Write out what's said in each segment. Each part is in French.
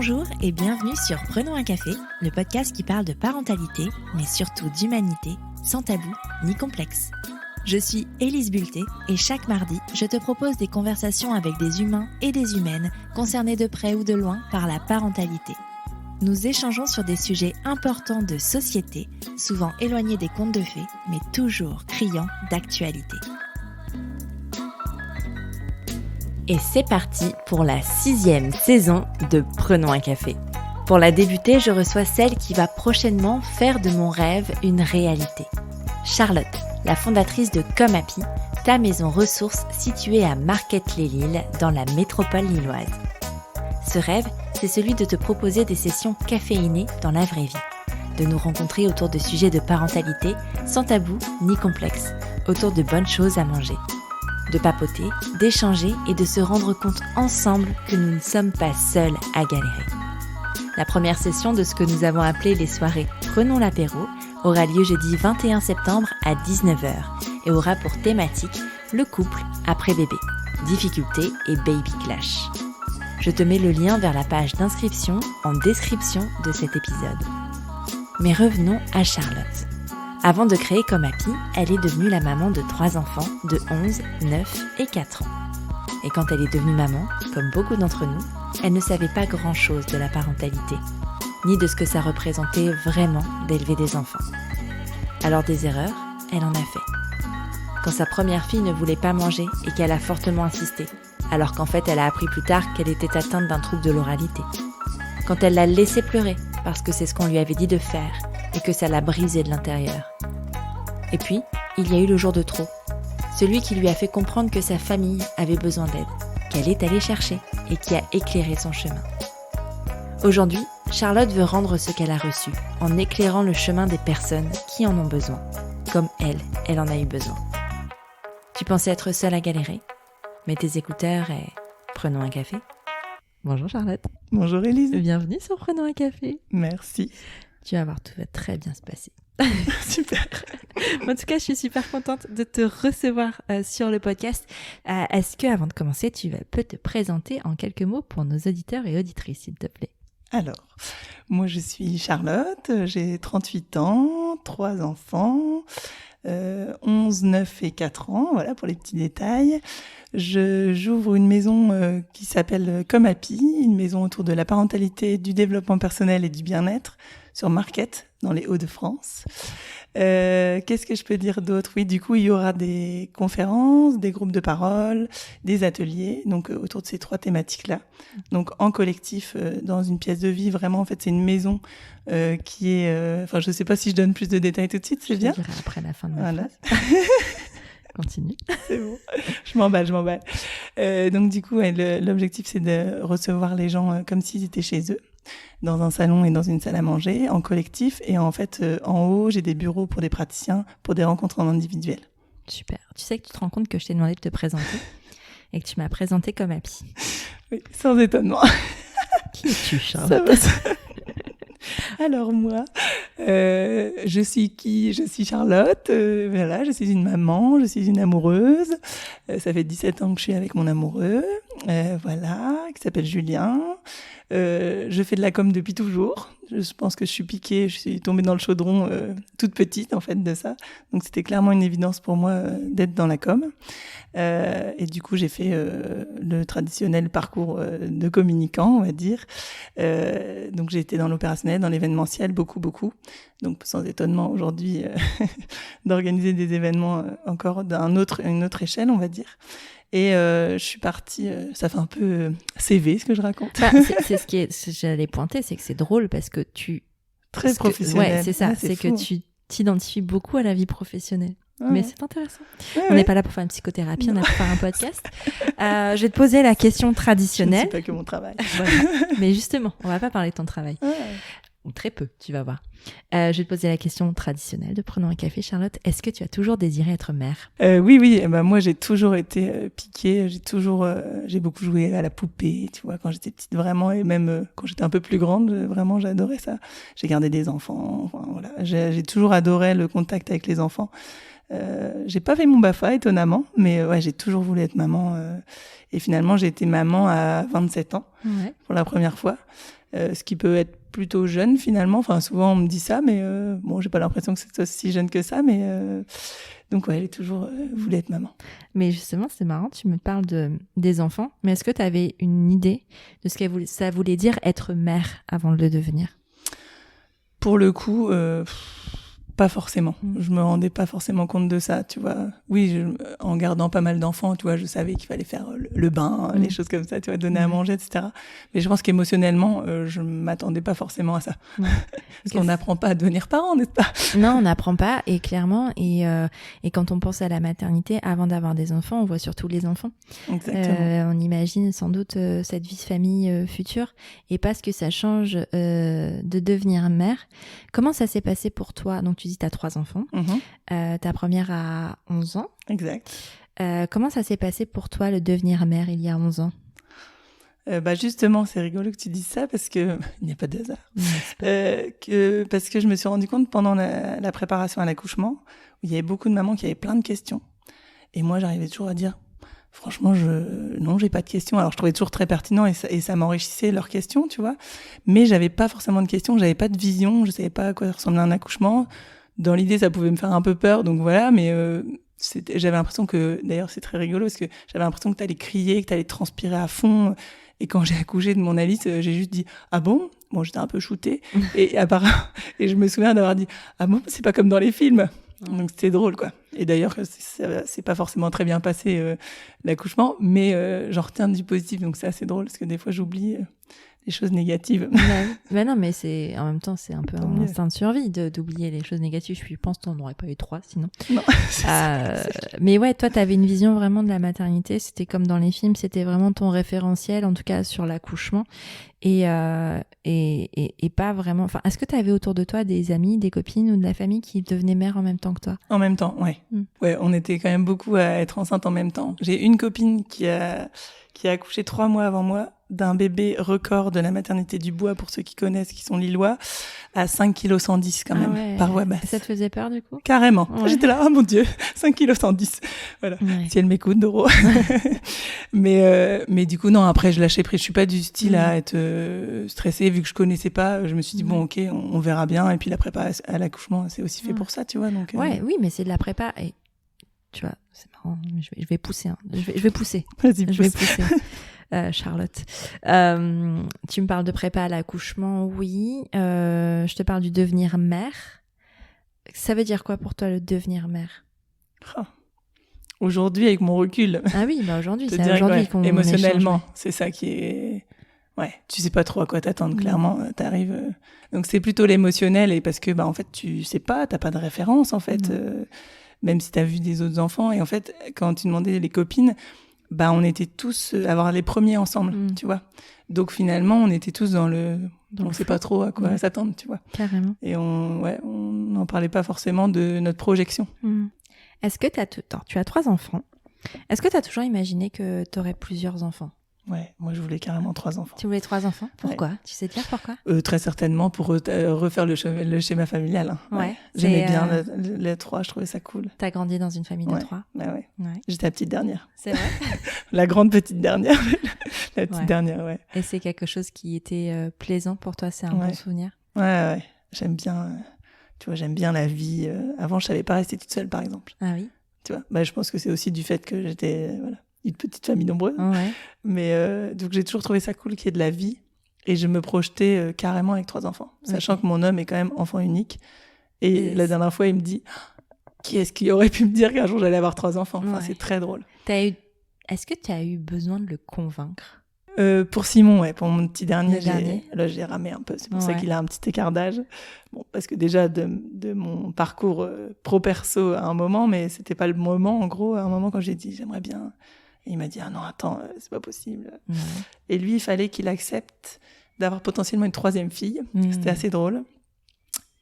Bonjour et bienvenue sur Prenons un café, le podcast qui parle de parentalité, mais surtout d'humanité, sans tabou ni complexe. Je suis Élise Bulté et chaque mardi, je te propose des conversations avec des humains et des humaines concernés de près ou de loin par la parentalité. Nous échangeons sur des sujets importants de société, souvent éloignés des contes de fées, mais toujours criants d'actualité. Et c'est parti pour la 6e saison de Prenons un café. Pour la débuter, je reçois celle qui va prochainement faire de mon rêve une réalité. Charlotte, la fondatrice de Comme Happy, ta maison ressource située à Marquette-les-Lilles, dans la métropole lilloise. Ce rêve, c'est celui de te proposer des sessions caféinées dans la vraie vie. De nous rencontrer autour de sujets de parentalité, sans tabou ni complexe, autour de bonnes choses à manger. De papoter, d'échanger et de se rendre compte ensemble que nous ne sommes pas seuls à galérer. La première session de ce que nous avons appelé les soirées Prenons l'apéro aura lieu jeudi 21 septembre à 19h et aura pour thématique le couple après bébé, difficultés et baby clash. Je te mets le lien vers la page d'inscription en description de cet épisode. Mais revenons à Charlotte. Avant de créer Comme Happy, elle est devenue la maman de 3 enfants de 11, 9 et 4 ans. Et quand elle est devenue maman, comme beaucoup d'entre nous, elle ne savait pas grand-chose de la parentalité, ni de ce que ça représentait vraiment d'élever des enfants. Alors des erreurs, elle en a fait. Quand sa première fille ne voulait pas manger et qu'elle a fortement insisté, alors qu'en fait elle a appris plus tard qu'elle était atteinte d'un trouble de l'oralité. Quand elle l'a laissé pleurer parce que c'est ce qu'on lui avait dit de faire et que ça l'a brisé de l'intérieur. Et puis, il y a eu le jour de trop, celui qui lui a fait comprendre que sa famille avait besoin d'aide, qu'elle est allée chercher et qui a éclairé son chemin. Aujourd'hui, Charlotte veut rendre ce qu'elle a reçu, en éclairant le chemin des personnes qui en ont besoin, comme elle en a eu besoin. Tu pensais être seule à galérer ? Mets tes écouteurs et prenons un café. Bonjour Charlotte. Bonjour Élise. Bienvenue sur Prenons un café. Merci. Tu vas voir, tout va très bien se passer. Super. En tout cas, je suis super contente de te recevoir sur le podcast. Est-ce que, avant de commencer, peux te présenter en quelques mots pour nos auditeurs et auditrices, s'il te plaît ? Alors, moi je suis Charlotte, j'ai 38 ans, 3 enfants, 11, 9 et 4 ans, voilà pour les petits détails. J'ouvre une maison qui s'appelle Comme Happy, une maison autour de la parentalité, du développement personnel et du bien-être sur Marquette, dans les Hauts-de-France. Qu'est-ce que je peux dire d'autre ? Oui, du coup, il y aura des conférences, des groupes de parole, des ateliers, donc autour de ces 3 thématiques-là. Donc en collectif, dans une pièce de vie, vraiment, en fait, c'est une maison qui est... Enfin, je sais pas si je donne plus de détails tout de suite, c'est bien ? Je te dirai après la fin de ma Voilà. phrase. Continue. C'est bon, je m'emballe. Donc du coup, l'objectif, c'est de recevoir les gens comme s'ils étaient chez eux, dans un salon et dans une salle à manger, en collectif. Et en fait, en haut, j'ai des bureaux pour des praticiens, pour des rencontres en individuel. Super. Tu sais que tu te rends compte que je t'ai demandé de te présenter et que tu m'as présenté Comme Happy. Oui, sans étonnement. Qui es-tu, Charlotte ? Alors moi, je suis qui ? Je suis Charlotte, voilà, je suis une maman, je suis une amoureuse. Ça fait 17 ans que je suis avec mon amoureux, voilà, qui s'appelle Julien. Je fais de la com depuis toujours. Je pense que je suis piquée, je suis tombée dans le chaudron toute petite en fait de ça. Donc c'était clairement une évidence pour moi d'être dans la com. Et du coup j'ai fait le traditionnel parcours de communicant, on va dire. Donc j'ai été dans l'opérationnel, dans l'événementiel, beaucoup. Donc sans étonnement aujourd'hui d'organiser des événements encore d'une autre échelle, on va dire. Et je suis partie, ça fait un peu CV ce que je raconte. Bah, j'allais pointer, c'est que c'est drôle parce que très professionnel. Ouais, c'est ça, Ouais, c'est fou. que tu t'identifies beaucoup à la vie professionnelle. Ouais. Mais c'est intéressant. Ouais, On n'est pas là pour faire une psychothérapie, on est là pour faire un podcast. Je vais te poser la question Je ne traditionnelle. sais pas que mon travail. Voilà. Mais justement, on va pas parler de ton travail. Ouais. Ou très peu, tu vas voir. Je vais te poser la question traditionnelle de Prenons un café, Charlotte. Est-ce que tu as toujours désiré être mère ? Oui. Moi, j'ai toujours été piquée. J'ai beaucoup joué à la poupée, tu vois, quand j'étais petite, vraiment. Et même quand j'étais un peu plus grande, vraiment, j'adorais ça. J'ai gardé des enfants. Enfin, voilà. J'ai toujours adoré le contact avec les enfants. J'ai pas fait mon BAFA, étonnamment, mais ouais, j'ai toujours voulu être maman. Et finalement, j'ai été maman à 27 ans pour la première fois, ce qui peut être plutôt jeune finalement. Enfin, souvent on me dit ça, mais bon, j'ai pas l'impression que c'est aussi jeune que ça, mais donc ouais, j'ai toujours voulu être maman. Mais justement, c'est marrant, tu me parles des enfants, mais est-ce que tu avais une idée de ce que ça voulait dire être mère avant de le devenir? Pour le coup, pas forcément. Je me rendais pas forcément compte de ça, tu vois. Oui, en gardant pas mal d'enfants, tu vois, je savais qu'il fallait faire le bain, les choses comme ça, tu vois, donner à manger, etc. Mais je pense qu'émotionnellement, je m'attendais pas forcément à ça. Parce qu'on n'apprend pas à devenir parent, n'est-ce pas? Non, on n'apprend pas, et clairement, et quand on pense à la maternité, avant d'avoir des enfants, on voit surtout les enfants. Exactement. On imagine sans doute cette vie de famille future, et pas ce que ça change de devenir mère. Comment ça s'est passé pour toi? Donc tu dis tu as 3 enfants, ta première a 11 ans. Exact. Comment ça s'est passé pour toi le devenir mère il y a 11 ans? Justement, c'est rigolo que tu dises ça parce que il n'y a pas de hasard. Parce que je me suis rendu compte pendant la préparation à l'accouchement, où il y avait beaucoup de mamans qui avaient plein de questions. Et moi, j'arrivais toujours à dire, franchement, non, j'ai pas de questions. Alors, je trouvais toujours très pertinent et ça m'enrichissait leurs questions, tu vois. Mais j'avais pas forcément de questions, j'avais pas de vision, je savais pas à quoi ressemblait un accouchement. Dans l'idée, ça pouvait me faire un peu peur, donc voilà, mais j'avais l'impression que, d'ailleurs, c'est très rigolo parce que j'avais l'impression que t'allais crier, que t'allais transpirer à fond. Et quand j'ai accouché de mon Alice, j'ai juste dit « Ah bon ?» Bon, j'étais un peu shootée. Et je me souviens d'avoir dit « Ah bon, c'est pas comme dans les films ?» Donc c'était drôle, quoi. Et d'ailleurs, c'est pas forcément très bien passé l'accouchement, mais j'en retiens du positif, donc c'est assez drôle parce que des fois j'oublie les choses négatives. Mais non, mais en même temps, c'est un peu un instinct de survie d'oublier les choses négatives. Je pense qu'on n'aurait pas eu 3 sinon. Non, mais ouais, toi, t'avais une vision vraiment de la maternité. C'était comme dans les films, c'était vraiment ton référentiel, en tout cas sur l'accouchement. Et pas vraiment. Enfin, est-ce que tu avais autour de toi des amis, des copines ou de la famille qui devenaient mères en même temps que toi? En même temps, ouais. Ouais, on était quand même beaucoup à être enceinte en même temps. J'ai une copine qui a accouché 3 mois avant moi d'un bébé record de la maternité du Bois, pour ceux qui connaissent, qui sont lillois, à 5,110 kg quand même, par voie basse. Ça te faisait peur du coup? Carrément. Ouais. J'étais là, oh mon Dieu, 5,110 kg. Voilà. Ouais. Si elle m'écoute, Doro. mais du coup, non, après, je lâchais prise. Je suis pas du style à être stressée, vu que je connaissais pas. Je me suis dit, bon, ok, on verra bien. Et puis la prépa à l'accouchement, c'est aussi fait pour ça, tu vois. Donc, oui, mais c'est de la prépa. Et tu vois, c'est marrant. Je vais pousser. Hein. Je vais pousser. Vas-y, je vais pousser. Charlotte, tu me parles de prépa à l'accouchement, oui. Je te parle du devenir mère. Ça veut dire quoi pour toi le devenir mère? Aujourd'hui, avec mon recul. Ah oui, bah aujourd'hui, c'est aujourd'hui qu'on émotionnellement, échange. c'est ça qui est. Ouais, tu sais pas trop à quoi t'attendre. Clairement, t'arrives. Donc c'est plutôt l'émotionnel, et parce que en fait tu sais pas, t'as pas de référence en fait. Même si t'as vu des autres enfants, et en fait quand tu demandais les copines. On était tous avoir les premiers ensemble, tu vois. Donc finalement, on était tous dans on sait pas trop à quoi s'attendre, tu vois. Carrément. Et on n'en parlait pas forcément de notre projection. Est-ce que tu as 3 enfants. Est-ce que tu as toujours imaginé que tu aurais plusieurs enfants? Ouais, moi je voulais carrément 3 enfants. Tu voulais 3 enfants? Pourquoi? Ouais. Tu sais dire pourquoi? Très certainement pour refaire le schéma familial. Hein. Ouais. J'aimais bien les 3, je trouvais ça cool. T'as grandi dans une famille de 3? Ouais. J'étais la petite dernière. C'est vrai? La grande petite dernière. La petite dernière, ouais. Et c'est quelque chose qui était plaisant pour toi? C'est un bon souvenir? Ouais. J'aime bien, tu vois, j'aime bien la vie. Avant, je savais pas rester toute seule, par exemple. Ah oui? Tu vois, je pense que c'est aussi du fait que j'étais, une petite famille nombreuse. Ouais. Mais donc j'ai toujours trouvé ça cool qu'il y ait de la vie, et je me projetais carrément avec 3 enfants, sachant que mon homme est quand même enfant unique. Et la dernière fois, il me dit qui est-ce qui aurait pu me dire qu'un jour j'allais avoir 3 enfants? Enfin, c'est très drôle. Est-ce que tu as eu besoin de le convaincre? Pour Simon, pour mon petit dernier, j'ai ramé un peu. C'est pour ça qu'il a un petit écart d'âge. Bon, parce que déjà de mon parcours pro-perso à un moment, mais c'était pas le moment. En gros, à un moment quand j'ai dit j'aimerais bien. Et il m'a dit, ah non, attends, c'est pas possible. Et lui, il fallait qu'il accepte d'avoir potentiellement une 3e fille. C'était assez drôle.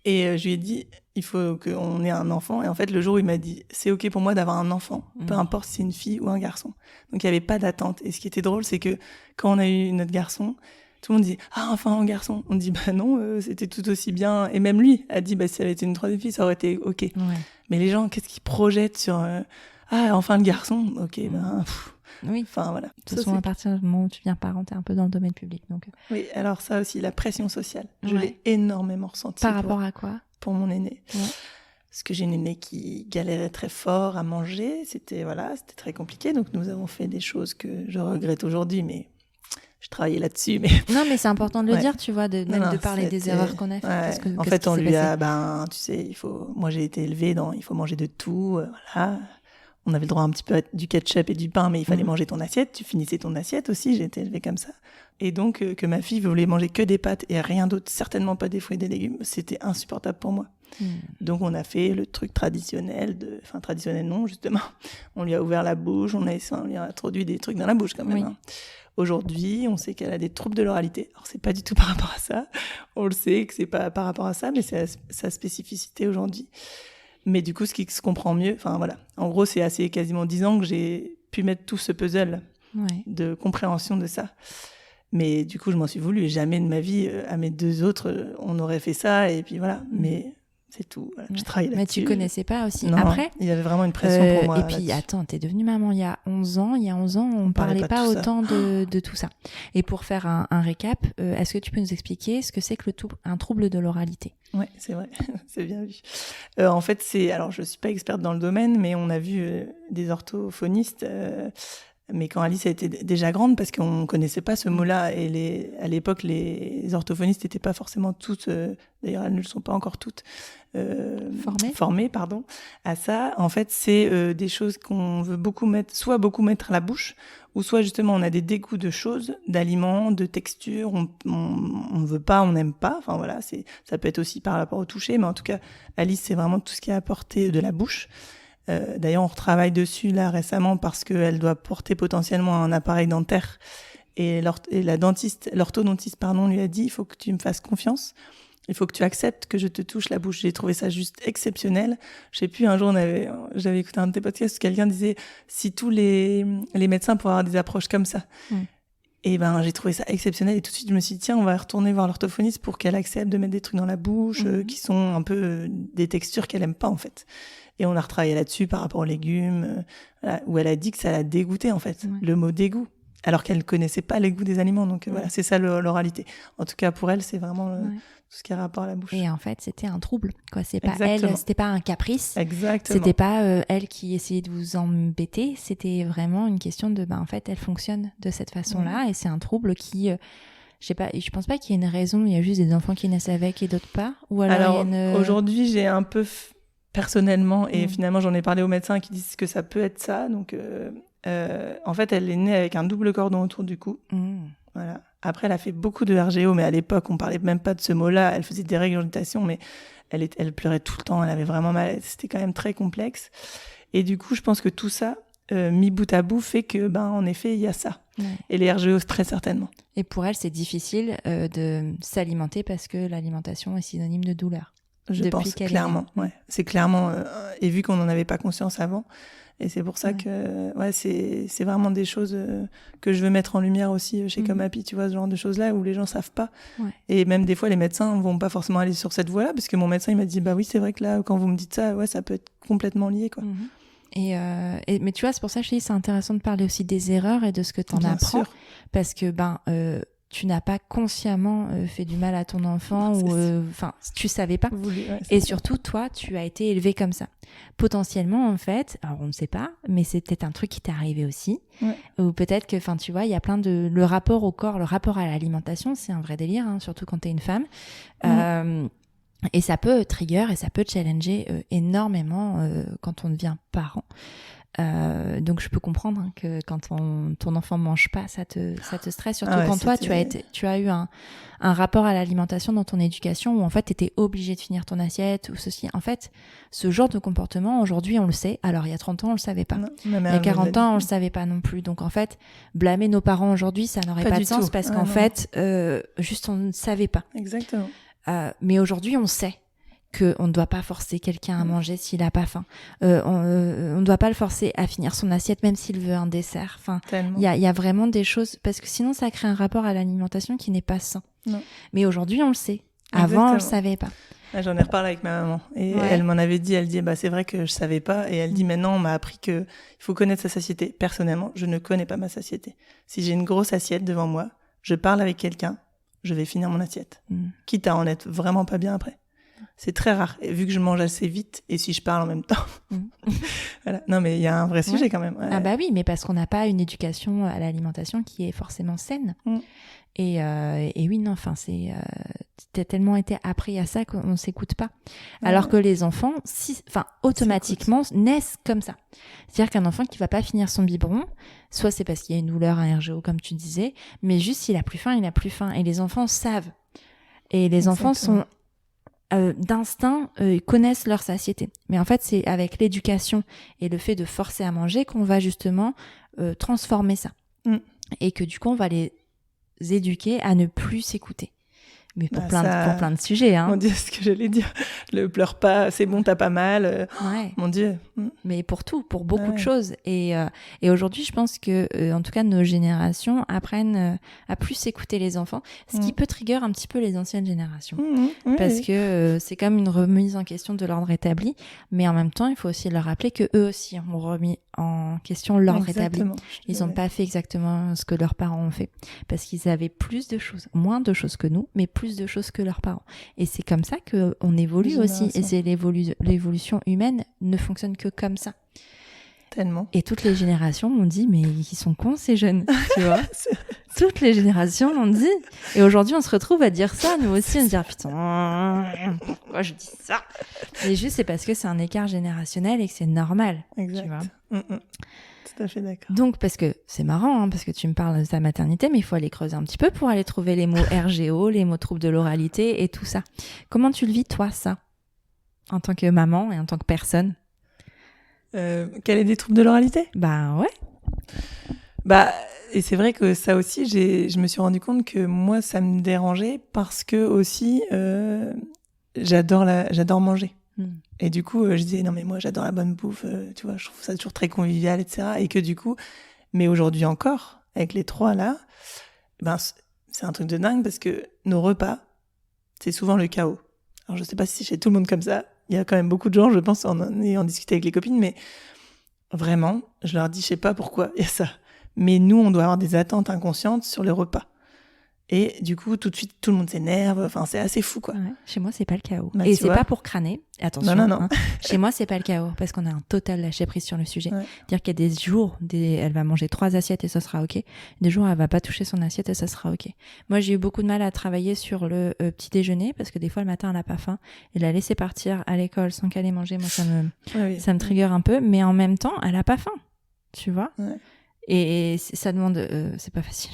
Et je lui ai dit, il faut qu'on ait un enfant. Et en fait, le jour où il m'a dit, c'est OK pour moi d'avoir un enfant, peu importe si c'est une fille ou un garçon. Donc, il n'y avait pas d'attente. Et ce qui était drôle, c'est que quand on a eu notre garçon, tout le monde dit, ah, enfin, un garçon. On dit, non, c'était tout aussi bien. Et même lui a dit, si ça avait été une 3e fille, ça aurait été OK. Mais les gens, qu'est-ce qu'ils projettent sur enfin le garçon, ok, oui. Enfin voilà. De toute façon, à partir du moment où tu deviens parent, t'es un peu dans le domaine public, donc. Oui, alors ça aussi, la pression sociale, je l'ai énormément ressentie. Par rapport à quoi ? Pour mon aîné. Ouais. Parce que j'ai une aînée qui galérait très fort à manger, c'était très compliqué, donc nous avons fait des choses que je regrette aujourd'hui, mais je travaillais là-dessus. Mais non, mais c'est important de le dire, tu vois, de parler des erreurs qu'on a faites. En fait, on lui a, tu sais, moi j'ai été élevée dans, il faut manger de tout, voilà. On avait le droit un petit peu à du ketchup et du pain, mais il fallait manger ton assiette. Tu finissais ton assiette aussi, j'ai été élevée comme ça. Et donc, que ma fille voulait manger que des pâtes et rien d'autre, certainement pas des fruits et des légumes, c'était insupportable pour moi. Donc, on a fait le truc traditionnel, traditionnel non, justement. On lui a ouvert la bouche, on lui a introduit des trucs dans la bouche quand même. Oui. Hein. Aujourd'hui, on sait qu'elle a des troubles de l'oralité. Alors, c'est pas du tout par rapport à ça. On le sait que c'est pas par rapport à ça, mais c'est sa spécificité aujourd'hui. Mais du coup, ce qui se comprend mieux, voilà. En gros, c'est assez quasiment 10 ans que j'ai pu mettre tout ce puzzle de compréhension de ça. Mais du coup, je m'en suis voulu. Jamais de ma vie, à mes deux autres, on aurait fait ça. Et puis voilà. Mais c'est tout. Voilà. Je travaille là-dessus. Mais tu connaissais pas aussi. Non, après, il y avait vraiment une pression pour moi. Et puis, attends, t'es devenue maman il y a 11 ans. Il y a 11 ans, on parlait pas autant de tout ça. Et pour faire un récap, est-ce que tu peux nous expliquer ce que c'est que un trouble de l'oralité ? Oui, c'est vrai, c'est bien vu. En fait, alors je suis pas experte dans le domaine, mais on a vu des orthophonistes, mais quand Alice était déjà grande, parce qu'on connaissait pas ce mot-là, et à l'époque, les orthophonistes n'étaient pas forcément toutes, d'ailleurs elles ne le sont pas encore toutes, formées à ça. En fait, c'est des choses qu'on veut beaucoup mettre à la bouche, ou soit justement on a des dégoûts de choses, d'aliments, de textures, on ne veut pas, on n'aime pas. Enfin voilà, ça peut être aussi par rapport au toucher, mais en tout cas, Alice, c'est vraiment tout ce qui est à portée de la bouche. D'ailleurs, on retravaille dessus là récemment parce qu'elle doit porter potentiellement un appareil dentaire. Et l'orthodontiste, lui a dit, il faut que tu me fasses confiance. Il faut que tu acceptes que je te touche la bouche. J'ai trouvé ça juste exceptionnel. Je sais plus, un jour, j'avais écouté un de tes podcasts où quelqu'un disait si tous les médecins pouvaient avoir des approches comme ça. Et j'ai trouvé ça exceptionnel. Et tout de suite, je me suis dit, tiens, on va retourner voir l'orthophoniste pour qu'elle accepte de mettre des trucs dans la bouche qui sont un peu des textures qu'elle aime pas, en fait. Et on a retravaillé là-dessus par rapport aux légumes, où elle a dit que ça l'a dégoûté, en fait, le mot dégoût, alors qu'elle ne connaissait pas les goûts des aliments. Donc voilà, c'est ça l'oralité. En tout cas, pour elle, c'est vraiment tout ce qui a rapport à la bouche. Et en fait, c'était un trouble, quoi. C'est pas elle, c'était pas un caprice. Exactement. C'était pas elle qui essayait de vous embêter. C'était vraiment une question de, en fait, elle fonctionne de cette façon-là, et c'est un trouble qui... je sais pas, je pense pas qu'il y ait une raison. Il y a juste des enfants qui naissent avec et d'autres pas. Ou alors aujourd'hui, j'ai un peu personnellement, et finalement j'en ai parlé aux médecins qui disent que ça peut être ça. Donc en fait, elle est née avec un double cordon autour du cou. Voilà. Après, elle a fait beaucoup de RGO, mais à l'époque, on parlait même pas de ce mot-là. Elle faisait des régurgitations, mais elle pleurait tout le temps. Elle avait vraiment mal. C'était quand même très complexe. Et du coup, je pense que tout ça, mis bout à bout, fait que, en effet, il y a ça. Et les RGO, très certainement. Et pour elle, c'est difficile de s'alimenter parce que l'alimentation est synonyme de douleur. Je pense clairement, c'est clairement, et vu qu'on n'en avait pas conscience avant, et c'est pour ça que, c'est vraiment des choses que je veux mettre en lumière aussi chez Comme Happy, tu vois, ce genre de choses-là où les gens savent pas. Et même des fois, les médecins vont pas forcément aller sur cette voie-là, parce que mon médecin, il m'a dit, oui, c'est vrai que là, quand vous me dites ça, ça peut être complètement lié, quoi. Mais tu vois, c'est pour ça que je dis, c'est intéressant de parler aussi des erreurs et de ce que t'en apprends. Parce que, tu n'as pas consciemment fait du mal à ton enfant tu savais pas. Et surtout, toi, tu as été élevé comme ça. Potentiellement, en fait, alors on ne sait pas, mais c'est peut-être un truc qui t'est arrivé aussi. Ou peut-être que, tu vois, il y a plein le rapport au corps, le rapport à l'alimentation, c'est un vrai délire, surtout quand t'es une femme. Et ça peut trigger et ça peut challenger énormément quand on devient parent. Donc je peux comprendre que quand ton enfant mange pas, ça te stresse, surtout quand toi tu as eu un rapport à l'alimentation dans ton éducation où en fait t'étais obligé de finir ton assiette ou ceci. En fait, ce genre de comportement aujourd'hui on le sait. Alors il y a 30 ans on le savait pas. Il y a 40 ans on le savait pas non plus. Donc en fait blâmer nos parents aujourd'hui ça n'aurait pas de sens parce qu'en fait juste on ne savait pas. Exactement. Mais aujourd'hui on sait qu'on ne doit pas forcer quelqu'un à manger s'il a pas faim. On ne doit pas le forcer à finir son assiette même s'il veut un dessert. Il y a vraiment des choses parce que sinon ça crée un rapport à l'alimentation qui n'est pas sain. Mais aujourd'hui on le sait. Avant on le savait pas. Ah, j'en ai reparlé avec ma maman et elle m'en avait dit, elle dit c'est vrai que je savais pas et elle dit maintenant on m'a appris que il faut connaître sa satiété. Personnellement, je ne connais pas ma satiété. Si j'ai une grosse assiette devant moi, je parle avec quelqu'un, je vais finir mon assiette. Quitte à en être vraiment pas bien après. C'est très rare. Et vu que je mange assez vite et si je parle en même temps. Voilà. Non, mais il y a un vrai sujet quand même. Ouais. Ah bah oui, mais parce qu'on n'a pas une éducation à l'alimentation qui est forcément saine. Et oui, non, enfin, t'as tellement été appris à ça qu'on s'écoute pas. Alors que les enfants, automatiquement, naissent comme ça. C'est-à-dire qu'un enfant qui va pas finir son biberon, soit c'est parce qu'il y a une douleur, un RGO, comme tu disais, mais juste s'il a plus faim, il a plus faim. Et les enfants savent. Et les enfants sont d'instinct, ils connaissent leur satiété. Mais en fait, c'est avec l'éducation et le fait de forcer à manger qu'on va justement transformer ça. Et que du coup, on va les éduquer à ne plus s'écouter. Mais pour plein de sujets. Hein. Mon Dieu, ce que j'allais dire. Le pleure pas, c'est bon, t'as pas mal. Mon Dieu. Mais pour tout, pour beaucoup de choses. Et aujourd'hui, je pense que, en tout cas, nos générations apprennent à plus écouter les enfants, ce qui peut trigger un petit peu les anciennes générations. Parce que c'est comme une remise en question de l'ordre établi. Mais en même temps, il faut aussi leur rappeler que eux aussi ont remis en question l'ordre établi. Ils n'ont pas fait exactement ce que leurs parents ont fait. Parce qu'ils avaient plus de choses, moins de choses que nous, mais plus de choses que leurs parents. Et c'est comme ça qu'on évolue aussi. Et c'est l'évolution humaine ne fonctionne que comme ça. Tellement. Et toutes les générations m'ont dit, mais ils sont cons ces jeunes, tu vois. Toutes les générations l'ont dit. Et aujourd'hui, on se retrouve à dire ça, nous aussi, on se dit, putain, pourquoi je dis ça? Mais juste, c'est parce que c'est un écart générationnel et que c'est normal. Exact. Tu vois. Tout à fait d'accord. Donc, parce que c'est marrant, hein, parce que tu me parles de ta maternité, mais il faut aller creuser un petit peu pour aller trouver les mots RGO, les mots troubles de l'oralité et tout ça. Comment tu le vis, toi, ça, en tant que maman et en tant que personne? Quel est des troubles de l'oralité? Bah ouais. Et c'est vrai que ça aussi, je me suis rendu compte que moi, ça me dérangeait parce que aussi, j'adore manger. Et du coup, je disais, non mais moi, j'adore la bonne bouffe, tu vois, je trouve ça toujours très convivial, etc. Et que du coup, mais aujourd'hui encore, avec les 3 là, c'est un truc de dingue parce que nos repas, c'est souvent le chaos. Alors je sais pas si c'est chez tout le monde comme ça. Il y a quand même beaucoup de gens, je pense, en ayant discuté avec les copines, mais vraiment, je leur dis, je sais pas pourquoi il y a ça. Mais nous, on doit avoir des attentes inconscientes sur les repas. Et du coup, tout de suite, tout le monde s'énerve. Enfin, c'est assez fou, quoi. Ouais, chez moi, c'est pas le chaos. Et c'est pas pour crâner. Attention. Non. Hein. Chez moi, c'est pas le chaos parce qu'on a un total lâcher prise sur le sujet. Dire qu'il y a des jours, elle va manger 3 assiettes et ça sera ok. Des jours, elle va pas toucher son assiette et ça sera ok. Moi, j'ai eu beaucoup de mal à travailler sur le petit déjeuner parce que des fois, le matin, elle a pas faim et la laisser partir à l'école sans qu'elle ait mangé. Moi, ça me trigger un peu. Mais en même temps, elle a pas faim. Tu vois? Et ça demande, c'est pas facile.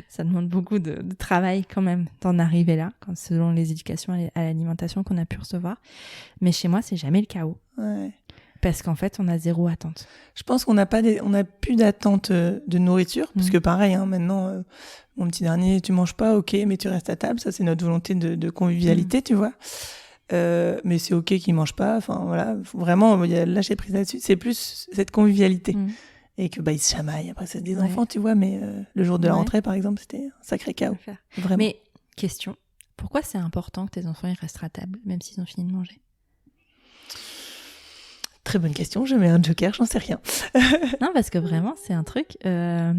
Ça demande beaucoup de travail quand même d'en arriver là, selon les éducations à l'alimentation qu'on a pu recevoir. Mais chez moi, c'est jamais le chaos. Parce qu'en fait, on a 0 attente. Je pense qu'on n'a plus d'attente de nourriture, parce que pareil, hein, maintenant, mon petit dernier, tu manges pas, ok, mais tu restes à table. Ça, c'est notre volonté de convivialité, tu vois. Mais c'est ok qu'il mange pas. Enfin voilà, vraiment, il y a lâcher prise là-dessus. C'est plus cette convivialité. Et que ils se chamaillent. Après, c'est des enfants, tu vois, mais le jour de la rentrée, par exemple, c'était un sacré chaos. Vraiment. Mais, question, pourquoi c'est important que tes enfants ils restent à table, même s'ils ont fini de manger? Très bonne question, je mets un joker, j'en sais rien. Non, parce que vraiment, c'est un truc... je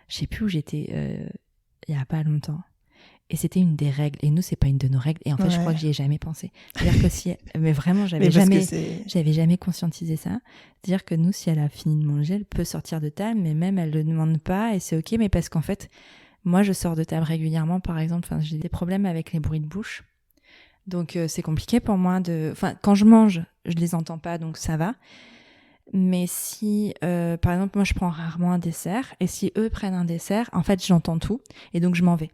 sais plus où j'étais il y a pas longtemps. Et c'était une des règles. Et nous, c'est pas une de nos règles. Et en fait, je crois que j'y ai jamais pensé. C'est-à-dire que si... Mais vraiment, j'avais jamais conscientisé ça. C'est-à-dire que nous, si elle a fini de manger, elle peut sortir de table, mais même, elle le demande pas et c'est ok. Mais parce qu'en fait, moi, je sors de table régulièrement, par exemple. Enfin, j'ai des problèmes avec les bruits de bouche. Donc, c'est compliqué pour moi Enfin, quand je mange, je les entends pas, donc ça va. Mais si, par exemple, moi, je prends rarement un dessert. Et si eux prennent un dessert, en fait, j'entends tout. Et donc, je m'en vais.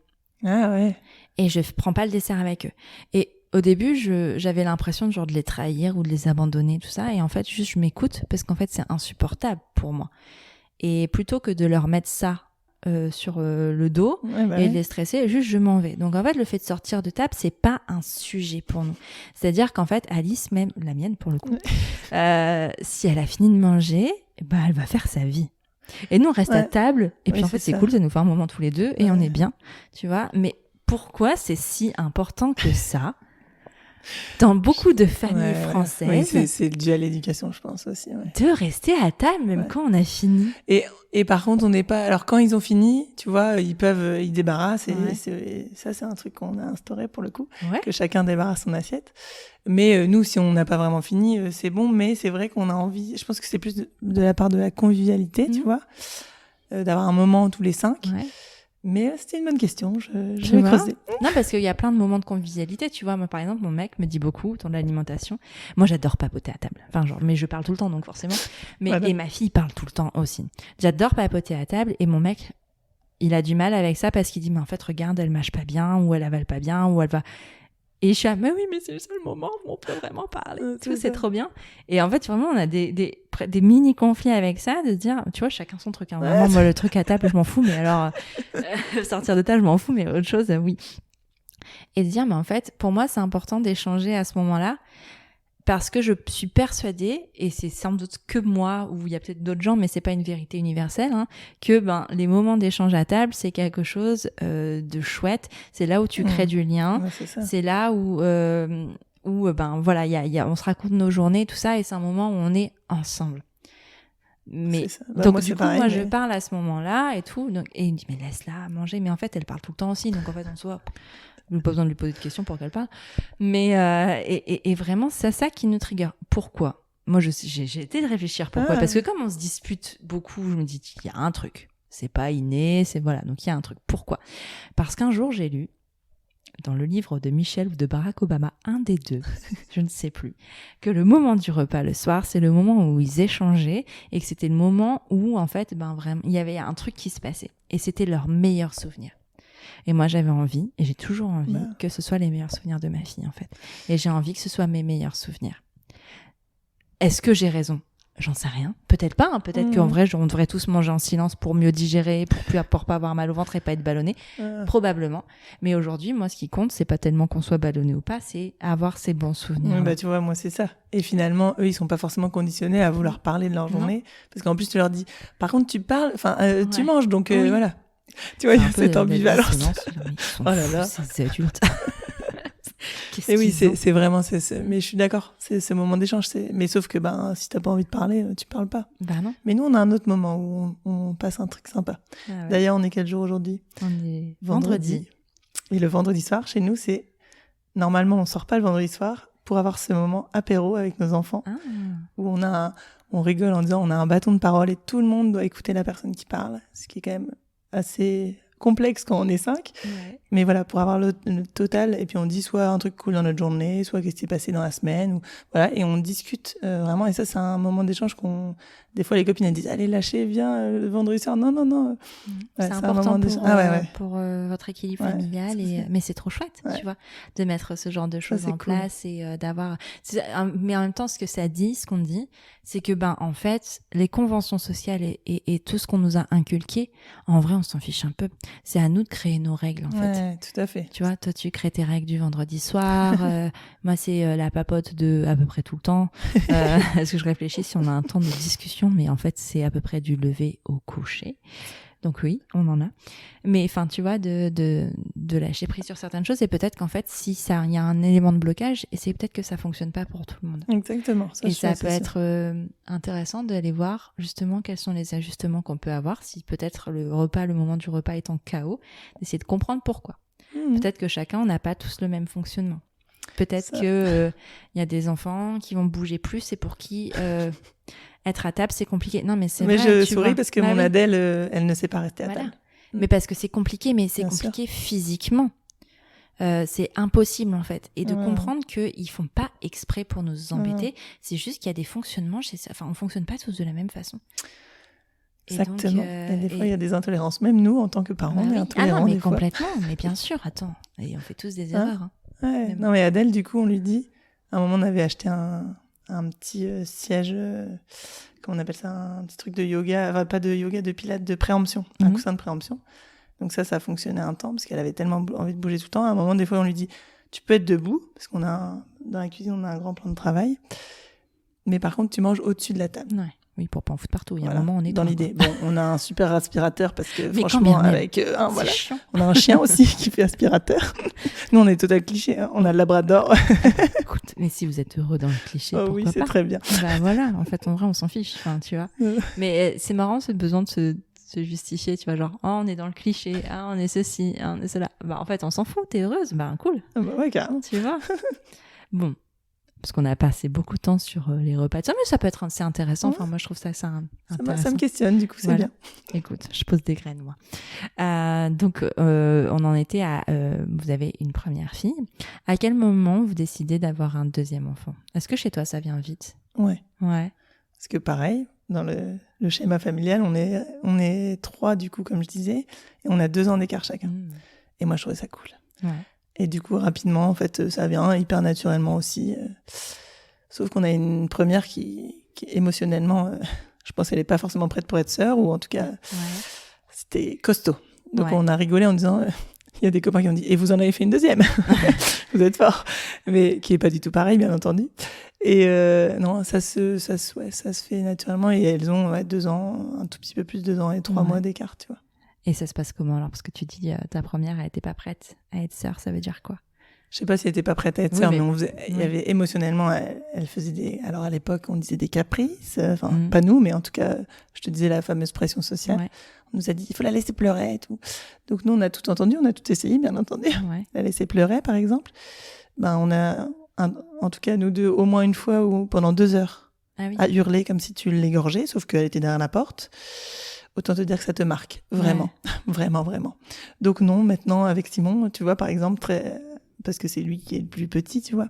Ah ouais. Et je prends pas le dessert avec eux. Et au début, j'avais l'impression de les trahir ou de les abandonner, tout ça. Et en fait, juste je m'écoute parce qu'en fait, c'est insupportable pour moi. Et plutôt que de leur mettre ça sur le dos et de les stresser, juste je m'en vais. Donc en fait, le fait de sortir de table, c'est pas un sujet pour nous. C'est-à-dire qu'en fait, Alice, même la mienne pour le coup, si elle a fini de manger, elle va faire sa vie. Et nous, on reste à table. Et puis, en fait, c'est cool, ça nous fait un moment tous les deux. Et on est bien, tu vois. Mais pourquoi c'est si important que ça dans beaucoup de familles françaises. Oui, c'est dû à l'éducation, je pense aussi. Ouais. De rester à table même quand on a fini. Et par contre, on n'est pas. Alors quand ils ont fini, tu vois, ils débarrassent. Et ça, c'est un truc qu'on a instauré pour le coup, que chacun débarrasse son assiette. Mais nous, si on n'a pas vraiment fini, c'est bon. Mais c'est vrai qu'on a envie. Je pense que c'est plus de la part de la convivialité, tu vois, d'avoir un moment tous les 5. Ouais. Mais c'était une bonne question, je vais creuser. Non, parce qu'il y a plein de moments de convivialité, tu vois. Moi, par exemple, mon mec me dit beaucoup autour de l'alimentation. Moi, j'adore papoter à table. Enfin, genre, mais je parle tout le temps, donc forcément. Mais, et ma fille parle tout le temps aussi. J'adore papoter à table et mon mec, il a du mal avec ça parce qu'il dit, mais en fait, regarde, elle mâche pas bien, ou elle avale pas bien, ou elle va... Et je suis mais oui, mais c'est le seul moment où on peut vraiment parler. C'est trop bien. Et en fait, vraiment, on a des mini-conflits avec ça, de dire, tu vois, chacun son truc. Hein. Vraiment, moi, le truc à table, je m'en fous, mais alors, sortir de table, je m'en fous, mais autre chose, oui. Et de dire, mais en fait, pour moi, c'est important d'échanger à ce moment-là, parce que je suis persuadée, et c'est sans doute que moi, ou il y a peut-être d'autres gens, mais c'est pas une vérité universelle, hein, que les moments d'échange à table, c'est quelque chose de chouette. C'est là où tu crées du lien. Ouais, c'est là où voilà, on se raconte nos journées, tout ça, et c'est un moment où on est ensemble. Mais donc moi, du coup, pareil, je parle à ce moment-là et tout, donc, et il me dit mais laisse-la manger, mais en fait elle parle tout le temps aussi, donc en fait en soi pas besoin de lui poser de questions pour qu'elle parle. Mais et vraiment c'est ça qui nous trigger. Pourquoi? Moi j'ai été de réfléchir pourquoi, parce que comme on se dispute beaucoup, je me dis il y a un truc, c'est pas inné, c'est voilà, donc il y a un truc. Pourquoi? Parce qu'un jour j'ai lu dans le livre de Michel ou de Barack Obama, un des deux, je ne sais plus, que le moment du repas le soir, c'est le moment où ils échangeaient et que c'était le moment où, en fait, vraiment, il y avait un truc qui se passait. Et c'était leur meilleur souvenir. Et moi, j'avais envie, et j'ai toujours envie, que ce soit les meilleurs souvenirs de ma fille, en fait. Et j'ai envie que ce soit mes meilleurs souvenirs. Est-ce que j'ai raison ? J'en sais rien. Peut-être pas. Hein. Peut-être qu'en vrai, on devrait tous manger en silence pour mieux digérer, pour pas avoir mal au ventre et pas être ballonné. Probablement. Mais aujourd'hui, moi, ce qui compte, c'est pas tellement qu'on soit ballonné ou pas, c'est avoir ces bons souvenirs. Tu vois, moi, c'est ça. Et finalement, eux, ils sont pas forcément conditionnés à vouloir parler de leur journée. Parce qu'en plus, tu leur dis, par contre, tu parles, tu manges, donc voilà. Tu vois, il y a cette ambivalence. Oh là là. C'est adulte. Et oui, c'est vraiment, mais je suis d'accord, c'est ce moment d'échange, mais sauf que, si t'as pas envie de parler, tu parles pas. Non. Mais nous, on a un autre moment où on passe un truc sympa. D'ailleurs, on est quel jour aujourd'hui? On est vendredi. Et le vendredi soir, chez nous, normalement, on sort pas le vendredi soir pour avoir ce moment apéro avec nos enfants, où on rigole en disant, on a un bâton de parole et tout le monde doit écouter la personne qui parle, ce qui est quand même assez complexe quand on est 5, mais voilà, pour avoir le total, et puis on dit soit un truc cool dans notre journée, soit qu'est-ce qui s'est passé dans la semaine, ou voilà, et on discute vraiment, et ça c'est un moment d'échange des fois les copines elles disent allez lâchez, viens le vendredi soir, non. C'est important pour votre équilibre familial, mais c'est trop chouette, tu vois, de mettre ce genre de choses en place et d'avoir, mais en même temps ce que ça dit, ce qu'on dit, c'est que en fait les conventions sociales et tout ce qu'on nous a inculqué, en vrai on s'en fiche un peu. C'est à nous de créer nos règles, en fait. Ouais, tout à fait. Tu vois, toi, tu crées tes règles du vendredi soir. Moi, c'est la papote de à peu près tout le temps. Parce que je réfléchis si on a un temps de discussion, mais en fait, c'est à peu près du lever au coucher. Donc oui, on en a. Mais enfin, tu vois, de lâcher prise sur certaines choses, et peut-être qu'en fait, si il y a un élément de blocage, et c'est peut-être que ça fonctionne pas pour tout le monde. Exactement. Ça peut être intéressant d'aller voir justement quels sont les ajustements qu'on peut avoir, si peut-être le moment du repas est en chaos, d'essayer de comprendre pourquoi. Peut-être que chacun n'a pas tous le même fonctionnement. Peut-être que y a des enfants qui vont bouger plus, et pour qui être à table c'est compliqué. Non, mais c'est vrai. Mais je souris parce que mon Adèle, elle ne sait pas rester à table. Mais parce que c'est compliqué, mais c'est compliqué physiquement. C'est impossible en fait, et de comprendre qu'ils font pas exprès pour nous embêter. C'est juste qu'il y a des fonctionnements on fonctionne pas tous de la même façon. Exactement. Et des fois, il y a des intolérances. Même nous, en tant que parents, on est intolérants. Ah non, mais complètement. Mais bien sûr, attends. Et on fait tous des erreurs. Hein. Ouais. Non, mais Adèle, du coup, on lui dit... À un moment, on avait acheté un petit siège... comment on appelle ça? Un petit truc de yoga. Enfin, pas de yoga, de pilates, de préemption. Un coussin de préemption. Donc ça fonctionnait un temps, parce qu'elle avait tellement envie de bouger tout le temps. À un moment, des fois, on lui dit... Tu peux être debout, parce qu'on a... Dans la cuisine, on a un grand plan de travail. Mais par contre, tu manges au-dessus de la table. Ouais. Oui, pour pas en foutre partout. Il y a Voilà, un moment, on est dans l'idée. Bon, on a un super aspirateur parce que mais franchement, avec c'est chiant. on a un chien aussi qui fait aspirateur. Nous, on est total cliché. Hein. On a le Labrador. Écoute, mais si vous êtes heureux dans le cliché, Oh pourquoi oui, c'est pas. très bien. Bah voilà, en fait, en vrai, on s'en fiche, enfin, tu vois. Mais c'est marrant ce besoin de se justifier, tu vois, genre, oh, on est dans le cliché, ah, on est ceci, ah, on est cela. Bah en fait, on s'en fout, t'es heureuse, bah cool. Ah bah ouais, carrément. Tu vois. Bon, parce qu'on a passé beaucoup de temps sur les repas, mais ça peut être assez intéressant. Enfin, moi, je trouve ça intéressant. Ça me questionne, du coup, c'est bien. Écoute, je pose des graines, moi. Donc, on en était à... vous avez une première fille. À quel moment vous décidez d'avoir un deuxième enfant? Est-ce que chez toi, ça vient vite? Ouais. Parce que pareil, dans le schéma familial, on est 3, du coup, comme je disais, et on a 2 ans d'écart chacun. Et moi, je trouvais ça cool. Ouais. Et du coup, rapidement, en fait, ça vient hyper naturellement aussi. Sauf qu'on a une première qui émotionnellement, je pense qu'elle n'est pas forcément prête pour être sœur, ou en tout cas, c'était costaud. Donc on a rigolé en disant, il y a des copains qui ont dit, et vous en avez fait une deuxième, vous êtes fort, mais qui est pas du tout pareil, bien entendu. Et non, ça se fait naturellement, et elles ont 2 ans, un tout petit peu plus, 2 ans et 3 mois d'écart, tu vois. Et ça se passe comment alors? Parce que tu dis ta première, elle était pas prête à être sœur, ça veut dire quoi? Je sais pas si elle était pas prête à être sœur, mais il y avait émotionnellement, elle faisait alors à l'époque, on disait des caprices, pas nous, mais en tout cas, je te disais la fameuse pression sociale. Ouais. On nous a dit, il faut la laisser pleurer et tout. Donc nous, on a tout entendu, on a tout essayé, bien entendu. Ouais. La laisser pleurer, par exemple. On a, en tout cas, nous deux, au moins une fois, pendant 2 heures, à hurler comme si tu l'égorgeais, sauf qu'elle était derrière la porte. Autant te dire que ça te marque, vraiment, vraiment, vraiment. Donc non, maintenant, avec Simon, tu vois, par exemple, parce que c'est lui qui est le plus petit, tu vois,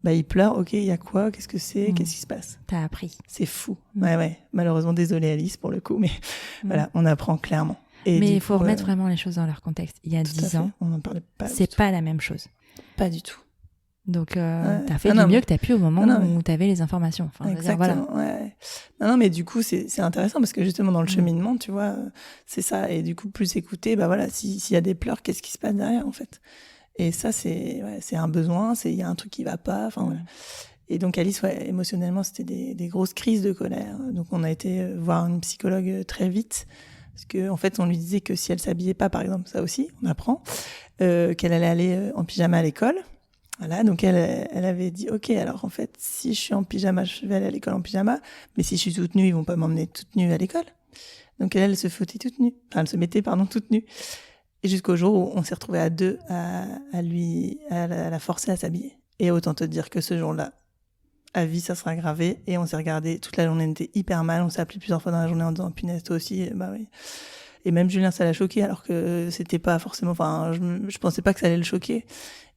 il pleure, ok, il y a quoi, qu'est-ce que c'est, qu'est-ce qui se passe? T'as appris. C'est fou. Ouais. Malheureusement, désolée Alice pour le coup, mais voilà, on apprend clairement. Et mais il faut remettre vraiment les choses dans leur contexte. Il y a 10 ans, on n'en parlait pas. C'est pas la même chose. Pas du tout. Donc, t'as fait du mieux que t'as pu au moment où t'avais les informations. Enfin, exactement, ouais. Non, mais du coup, c'est intéressant parce que justement, dans le cheminement, tu vois, c'est ça. Et du coup, plus écouter, s'il y a des pleurs, qu'est-ce qui se passe derrière, en fait? Et ça, c'est un besoin, il y a un truc qui va pas, voilà. Et donc, Alice, émotionnellement, c'était des grosses crises de colère. Donc, on a été voir une psychologue très vite. Parce que, en fait, on lui disait que si elle s'habillait pas, par exemple, ça aussi, on apprend, qu'elle allait aller en pyjama à l'école. Voilà, donc elle avait dit, ok, alors en fait, si je suis en pyjama, je vais aller à l'école en pyjama, mais si je suis toute nue, ils vont pas m'emmener toute nue à l'école. Donc elle se foutait toute nue, elle se mettait, toute nue. Et jusqu'au jour où on s'est retrouvés à 2 à la forcer à s'habiller. Et autant te dire que ce jour-là, à vie, ça sera gravé. Et on s'est regardé toute la journée, on était hyper mal, on s'est appelé plusieurs fois dans la journée en disant, punaise, toi aussi, oui. Et même Julien, ça l'a choqué, alors que c'était pas forcément, je pensais pas que ça allait le choquer.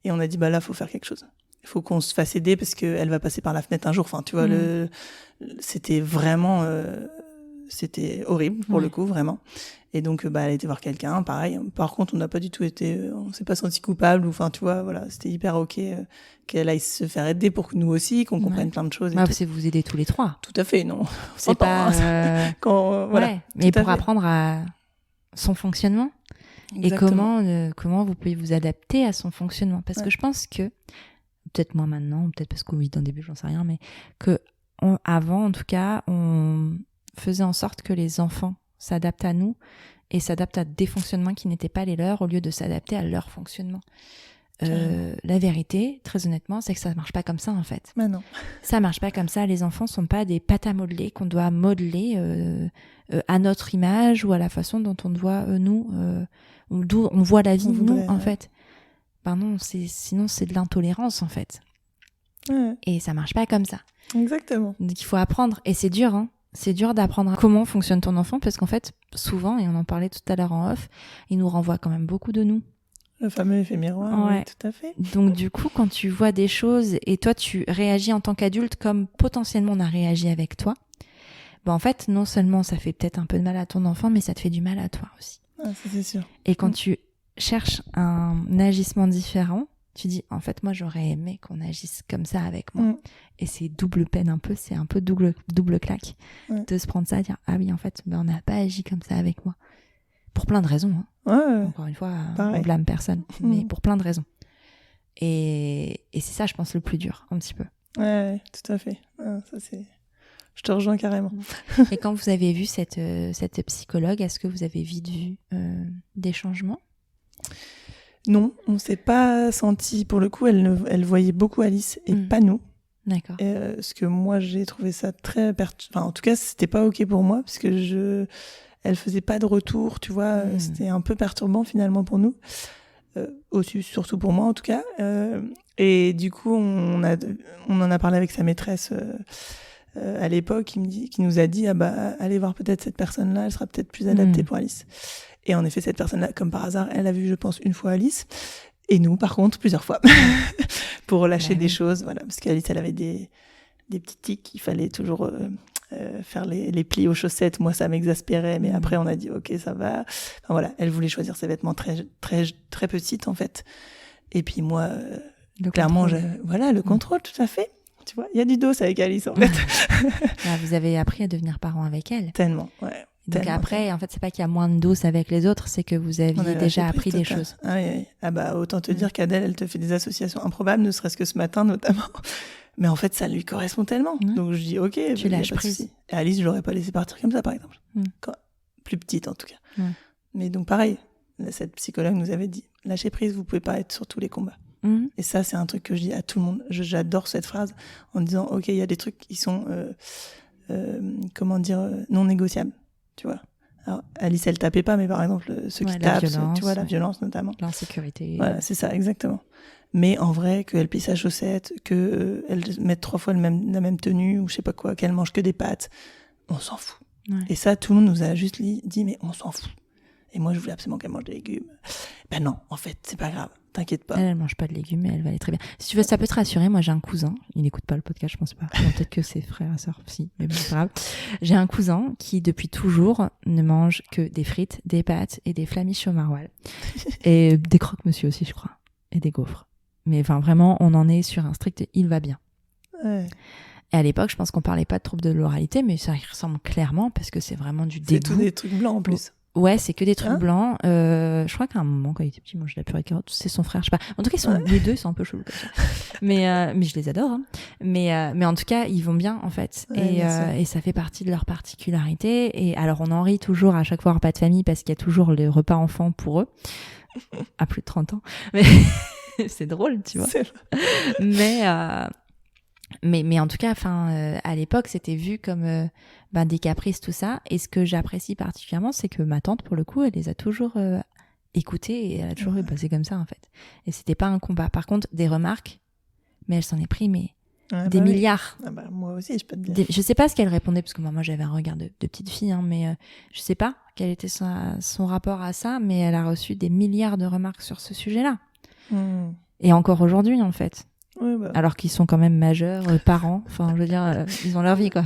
Et on a dit, là, faut faire quelque chose. Il faut qu'on se fasse aider parce qu'elle va passer par la fenêtre un jour. Enfin, tu vois, c'était vraiment, c'était horrible pour le coup, vraiment. Et donc, elle a été voir quelqu'un, pareil. Par contre, on n'a pas du tout été, on s'est pas senti coupable, tu vois, voilà, c'était hyper ok qu'elle aille se faire aider pour que nous aussi, qu'on comprenne plein de choses. C'est vous aider tous les 3. Tout à fait, non. C'est pas, voilà. Mais pour apprendre à son fonctionnement. Exactement. Et comment vous pouvez vous adapter à son fonctionnement. Parce que je pense que, peut-être moins maintenant, peut-être parce que oui, dans le début, j'en sais rien, mais avant, en tout cas, on faisait en sorte que les enfants s'adaptent à nous et s'adaptent à des fonctionnements qui n'étaient pas les leurs au lieu de s'adapter à leur fonctionnement. La vérité, très honnêtement, c'est que ça marche pas comme ça, en fait. Mais non. Ça marche pas comme ça. Les enfants sont pas des pâtes à modeler qu'on doit modeler à notre image ou à la façon dont on doit, d'où on voit la vie, en fait. Non, sinon c'est de l'intolérance, en fait. Ouais. Et ça marche pas comme ça. Exactement. Donc il faut apprendre, et c'est dur, hein. C'est dur d'apprendre comment fonctionne ton enfant, parce qu'en fait, souvent, et on en parlait tout à l'heure en off, il nous renvoie quand même beaucoup de nous. Le fameux effet miroir, oui, tout à fait. Donc du coup, quand tu vois des choses, et toi tu réagis en tant qu'adulte comme potentiellement on a réagi avec toi, en fait, non seulement ça fait peut-être un peu de mal à ton enfant, mais ça te fait du mal à toi aussi. Ah, ça c'est sûr. Et quand tu cherches un agissement différent, tu dis, en fait, moi, j'aurais aimé qu'on agisse comme ça avec moi. Et c'est double peine un peu, c'est un peu double claque de se prendre ça, dire, ah oui, en fait, on n'a pas agi comme ça avec moi. Pour plein de raisons. Hein. Encore une fois, on blâme personne, mais pour plein de raisons. Et c'est ça, je pense, le plus dur, un petit peu. Ouais, tout à fait. Ça, c'est... Je te rejoins carrément. Et quand vous avez vu cette psychologue, est-ce que vous avez vite vu des changements ? Non, on s'est pas senti. Pour le coup, elle voyait beaucoup Alice et pas nous. D'accord. Parce que moi, j'ai trouvé ça très en tout cas, c'était pas ok pour moi parce que elle faisait pas de retour, tu vois. C'était un peu perturbant finalement pour nous, aussi surtout pour moi en tout cas. Et du coup, on en a parlé avec sa maîtresse à l'époque, qui nous a dit allez voir peut-être cette personne-là, elle sera peut-être plus adaptée pour Alice. Et en effet, cette personne-là, comme par hasard, elle a vu, je pense, une fois Alice. Et nous, par contre, plusieurs fois. Pour lâcher des choses. Voilà. Parce qu'Alice, elle avait des petits tics. Il fallait toujours faire les plis aux chaussettes. Moi, ça m'exaspérait. Mais après, on a dit, OK, ça va. Enfin, voilà. Elle voulait choisir ses vêtements très, très, très petites, en fait. Et puis moi, clairement, le contrôle, tout à fait. Tu vois, il y a du dos avec Alice, en fait. Vous avez appris à devenir parent avec elle. Tellement, ouais. Donc après, en fait, c'est pas qu'il y a moins de doses avec les autres, c'est que vous aviez déjà appris des choses. Oui. Autant te dire qu'Adèle, elle te fait des associations improbables, ne serait-ce que ce matin notamment. Mais en fait, ça lui correspond tellement. Donc je dis, OK, tu lâches prise. Et Alice, je l'aurais pas laissé partir comme ça, par exemple. Plus petite, en tout cas. Mais donc pareil, cette psychologue nous avait dit, lâchez prise, vous pouvez pas être sur tous les combats. Et ça, c'est un truc que je dis à tout le monde. J'adore cette phrase en disant, OK, il y a des trucs qui sont, non négociables. Tu vois. Alors, Alice, elle tapait pas, mais par exemple, ceux qui tapent, tu vois, la violence notamment. L'insécurité. Voilà, c'est ça, exactement. Mais en vrai, qu'elle plie sa chaussette, qu'elle mette 3 fois la même tenue, ou je sais pas quoi, qu'elle mange que des pâtes, on s'en fout. Ouais. Et ça, tout le monde nous a juste dit, mais on s'en fout. Et moi, je voulais absolument qu'elle mange des légumes. Ben non, en fait, c'est pas grave. T'inquiète pas. Elle mange pas de légumes, mais elle va aller très bien. Si tu veux, ça peut te rassurer. Moi, j'ai un cousin. Il n'écoute pas le podcast, je pense pas. Bon, peut-être que ses frères et sœurs, si, mais bon, c'est pas grave. J'ai un cousin qui, depuis toujours, ne mange que des frites, des pâtes et des flamiches au maroilles. Et des croque-monsieur aussi, je crois. Et des gaufres. Mais enfin, vraiment, on en est sur un strict, il va bien. Ouais. Et à l'époque, je pense qu'on parlait pas de troubles de l'oralité, mais ça y ressemble clairement parce que c'est vraiment du dégoût. C'est tous des trucs blancs en plus. Ouais, c'est que des trucs blancs. Je crois qu'à un moment, quand il était petit, il mangeait de la purée de carottes. C'est son frère, je sais pas. En tout cas, les deux, ils sont un peu chelous comme ça. Mais je les adore. Hein. Mais en tout cas, ils vont bien, en fait. Ouais, et ça fait partie de leur particularité. Et alors, on en rit toujours à chaque fois repas de famille parce qu'il y a toujours les repas enfants pour eux. À plus de 30 ans. Mais c'est drôle, tu vois. Mais en tout cas, à l'époque, c'était vu comme des caprices, tout ça. Et ce que j'apprécie particulièrement, c'est que ma tante, pour le coup, elle les a toujours écoutés et elle a toujours c'est comme ça, en fait. Et c'était pas un combat. Par contre, des remarques, mais elle s'en est pris, des milliards. Ah moi aussi, je peux te dire. Je sais pas ce qu'elle répondait, parce que moi j'avais un regard de petite fille, hein, mais je sais pas quel était son rapport à ça, mais elle a reçu des milliards de remarques sur ce sujet-là. Et encore aujourd'hui, en fait. Oui, alors qu'ils sont quand même majeurs, parents, enfin je veux dire, ils ont leur vie quoi.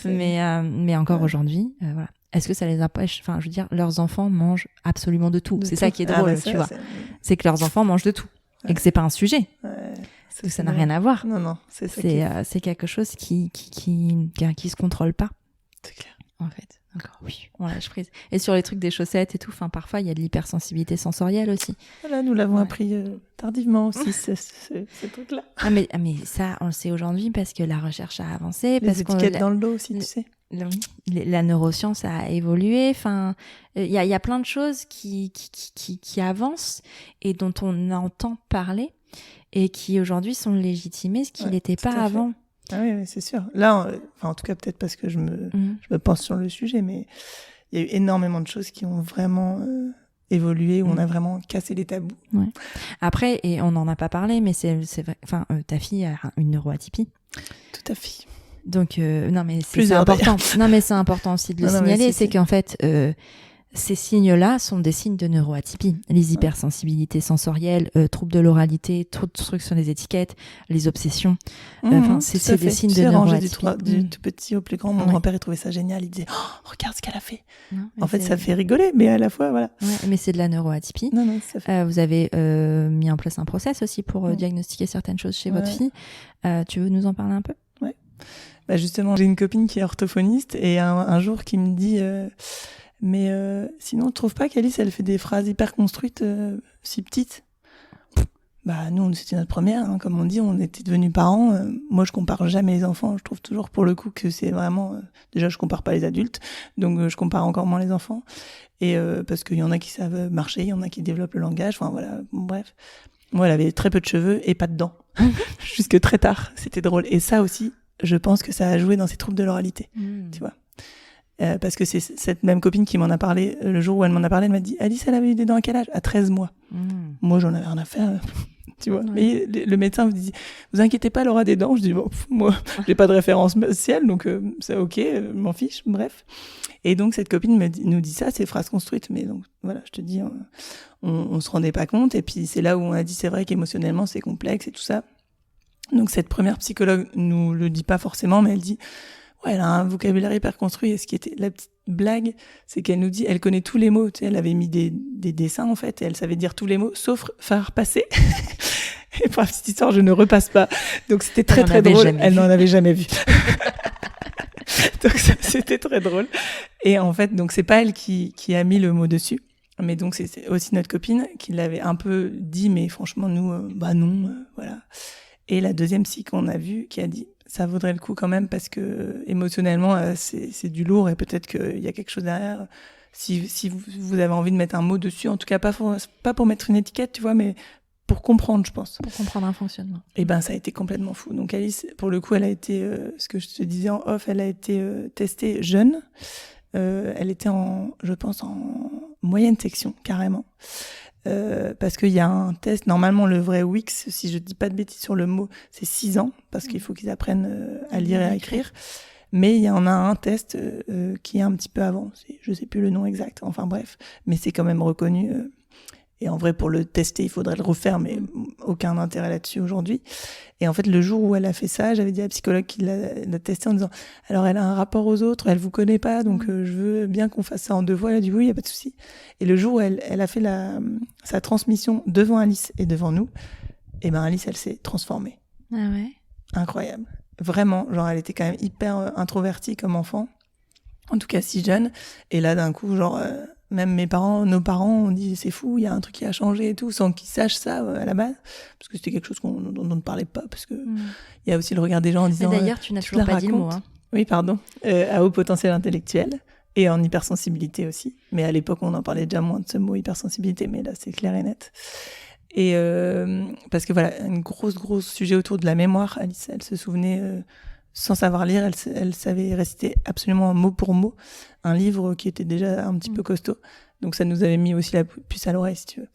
Mais encore aujourd'hui, voilà. Est-ce que ça les empêche, enfin je veux dire, leurs enfants mangent absolument de tout. C'est ça qui est drôle, tu vois. C'est que leurs enfants mangent de tout et que c'est pas un sujet. Donc ça n'a rien à voir. Non, c'est quelque chose qui se contrôle pas. C'est clair. En fait. D'accord, oui, on lâche prise. Et sur les trucs des chaussettes et tout, parfois il y a de l'hypersensibilité sensorielle aussi. Voilà, nous l'avons appris tardivement aussi, ce truc-là. Ah mais ça, on le sait aujourd'hui parce que la recherche a avancé. Les étiquettes dans le dos aussi, tu sais. La neuroscience a évolué. Enfin, il y a plein de choses qui avancent et dont on entend parler et qui aujourd'hui sont légitimées, ce qui n'était pas avant. Ah oui, c'est sûr. Là, en tout cas, peut-être parce que je me pense sur le sujet, mais il y a eu énormément de choses qui ont vraiment évolué, où on a vraiment cassé les tabous. Ouais. Après, et on n'en a pas parlé, mais c'est vrai, ta fille a une neuroatypie. Tout à fait. Donc, non, mais c'est important. Non, mais c'est important aussi de le signaler, c'est qu'en fait, ces signes-là sont des signes de neuroatypie. Les hypersensibilités sensorielles, troubles de l'oralité, trop de trucs sur les étiquettes, les obsessions. C'est des signes de neuroatypie. Du tout petit au plus grand. Mon grand-père, il trouvait ça génial. Il disait, regarde ce qu'elle a fait. En fait, ça fait rigoler, mais à la fois, voilà. Ouais, mais c'est de la neuroatypie. Non, ça fait. Vous avez mis en place un process aussi pour diagnostiquer certaines choses chez votre fille. Tu veux nous en parler un peu? Ouais. Justement, j'ai une copine qui est orthophoniste et un jour qui me dit... mais sinon, tu trouves pas qu'Alice, elle fait des phrases hyper construites si petites? Nous, c'était notre première, hein, comme on dit, on était devenus parents. Moi, je compare jamais les enfants. Je trouve toujours, pour le coup, que c'est vraiment... déjà, je compare pas les adultes, donc je compare encore moins les enfants. Et parce qu'il y en a qui savent marcher, il y en a qui développent le langage, enfin voilà, bref. Moi, elle avait très peu de cheveux et pas de dents. Jusque très tard, c'était drôle. Et ça aussi, je pense que ça a joué dans ses troubles de l'oralité, tu vois. Parce que c'est cette même copine qui m'en a parlé, le jour où elle m'en a parlé, elle m'a dit « Alice, elle avait eu des dents à quel âge ?» À 13 mois. Moi, j'en avais rien à faire, tu vois. Mais le médecin me dit « Vous inquiétez pas, elle aura des dents. » Je dis « Bon, moi, j'ai pas de référence ciel, donc c'est ok, je m'en fiche, bref. » Et donc, cette copine nous dit ça, c'est phrase construite. Mais donc, voilà, je te dis, on se rendait pas compte. Et puis, c'est là où on a dit, c'est vrai qu'émotionnellement, c'est complexe et tout ça. Donc, cette première psychologue nous le dit pas forcément, mais elle dit, ouais, elle a un vocabulaire hyper construit. Et ce qui était la petite blague, c'est qu'elle nous dit, elle connaît tous les mots. Tu sais, elle avait mis des dessins, en fait, et elle savait dire tous les mots, sauf faire passer. Et pour la petite histoire, je ne repasse pas. Donc, c'était très, très drôle. Elle n'en avait jamais vu. Donc, c'était très drôle. Et en fait, donc, c'est pas elle qui a mis le mot dessus. Mais donc, c'est aussi notre copine qui l'avait un peu dit, mais franchement, nous, non, voilà. Et la deuxième psy qu'on a vue, qui a dit, ça vaudrait le coup quand même, parce que émotionnellement, c'est du lourd et peut-être qu'il y a quelque chose derrière. Si vous avez envie de mettre un mot dessus, en tout cas, pas pour mettre une étiquette, tu vois, mais pour comprendre, je pense. Pour comprendre un fonctionnement. Et ça a été complètement fou. Donc Alice, pour le coup, elle a été, ce que je te disais en off, elle a été testée jeune. Elle était je pense, en moyenne section, carrément. Parce qu'il y a un test, normalement le vrai WIX, si je dis pas de bêtises sur le mot, c'est 6 ans, parce qu'il faut qu'ils apprennent à lire et à écrire. Mais il y en a un test qui est un petit peu avant. Je sais plus le nom exact. Enfin bref, mais c'est quand même reconnu. Et en vrai, pour le tester, il faudrait le refaire, mais aucun intérêt là-dessus aujourd'hui. Et en fait, le jour où elle a fait ça, j'avais dit à la psychologue qui l'a testé en disant « Alors, elle a un rapport aux autres, elle vous connaît pas, donc je veux bien qu'on fasse ça en 2 fois. » Elle a dit « Oui, il n'y a pas de souci. » Et le jour où elle a fait sa transmission devant Alice et devant nous, et Alice, elle s'est transformée. Ah ouais. Incroyable. Vraiment, genre, elle était quand même hyper introvertie comme enfant. En tout cas, si jeune. Et là, d'un coup, genre... Même nos parents ont dit c'est fou, il y a un truc qui a changé et tout, sans qu'ils sachent ça à la base, parce que c'était quelque chose dont on ne parlait pas, parce que il y a aussi le regard des gens en disant. Mais d'ailleurs, tu n'as toujours pas dit le mot. Hein. Oui, pardon. À haut potentiel intellectuel et en hypersensibilité aussi. Mais à l'époque, on en parlait déjà moins de ce mot hypersensibilité, mais là, c'est clair et net. Et parce que voilà, un gros sujet autour de la mémoire. Alice, elle se souvenait. Sans savoir lire, elle savait réciter absolument mot pour mot un livre qui était déjà un petit peu costaud. Donc ça nous avait mis aussi la puce à l'oreille, si tu veux.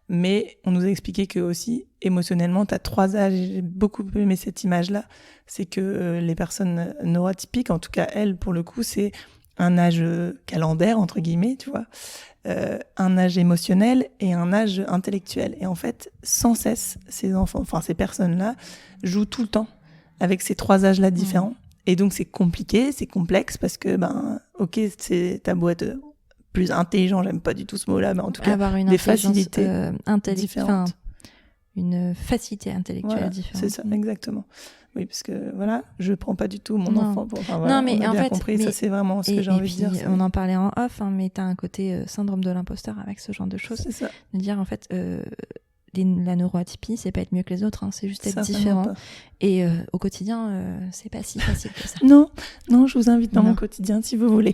Mais on nous a expliqué que aussi, émotionnellement, tu as 3 âges. J'ai beaucoup aimé cette image-là. C'est que les personnes neurotypiques, en tout cas elle, pour le coup, c'est un âge calendaire, entre guillemets, tu vois, un âge émotionnel et un âge intellectuel. Et en fait, sans cesse, ces personnes-là jouent tout le temps avec ces 3 âges-là différents. Et donc, c'est compliqué, c'est complexe, parce que, ok, t'as beau être plus intelligent, j'aime pas du tout ce mot-là, mais en tout cas, avoir une des facilités différentes. Une facilité intellectuelle différente. C'est ça, exactement. Oui, parce que, voilà, je prends pas du tout mon enfant pour... Enfin, voilà, non, mais on a en bien fait, compris, ça, c'est vraiment ce que j'ai envie de dire. On en parlait en off, hein, mais t'as un côté syndrome de l'imposteur avec ce genre de choses. C'est ça. De dire, en fait... la neuroatypie, c'est pas être mieux que les autres, hein, c'est juste être différent. Et au quotidien, c'est pas si facile que ça. Non, je vous invite dans mon quotidien si vous voulez.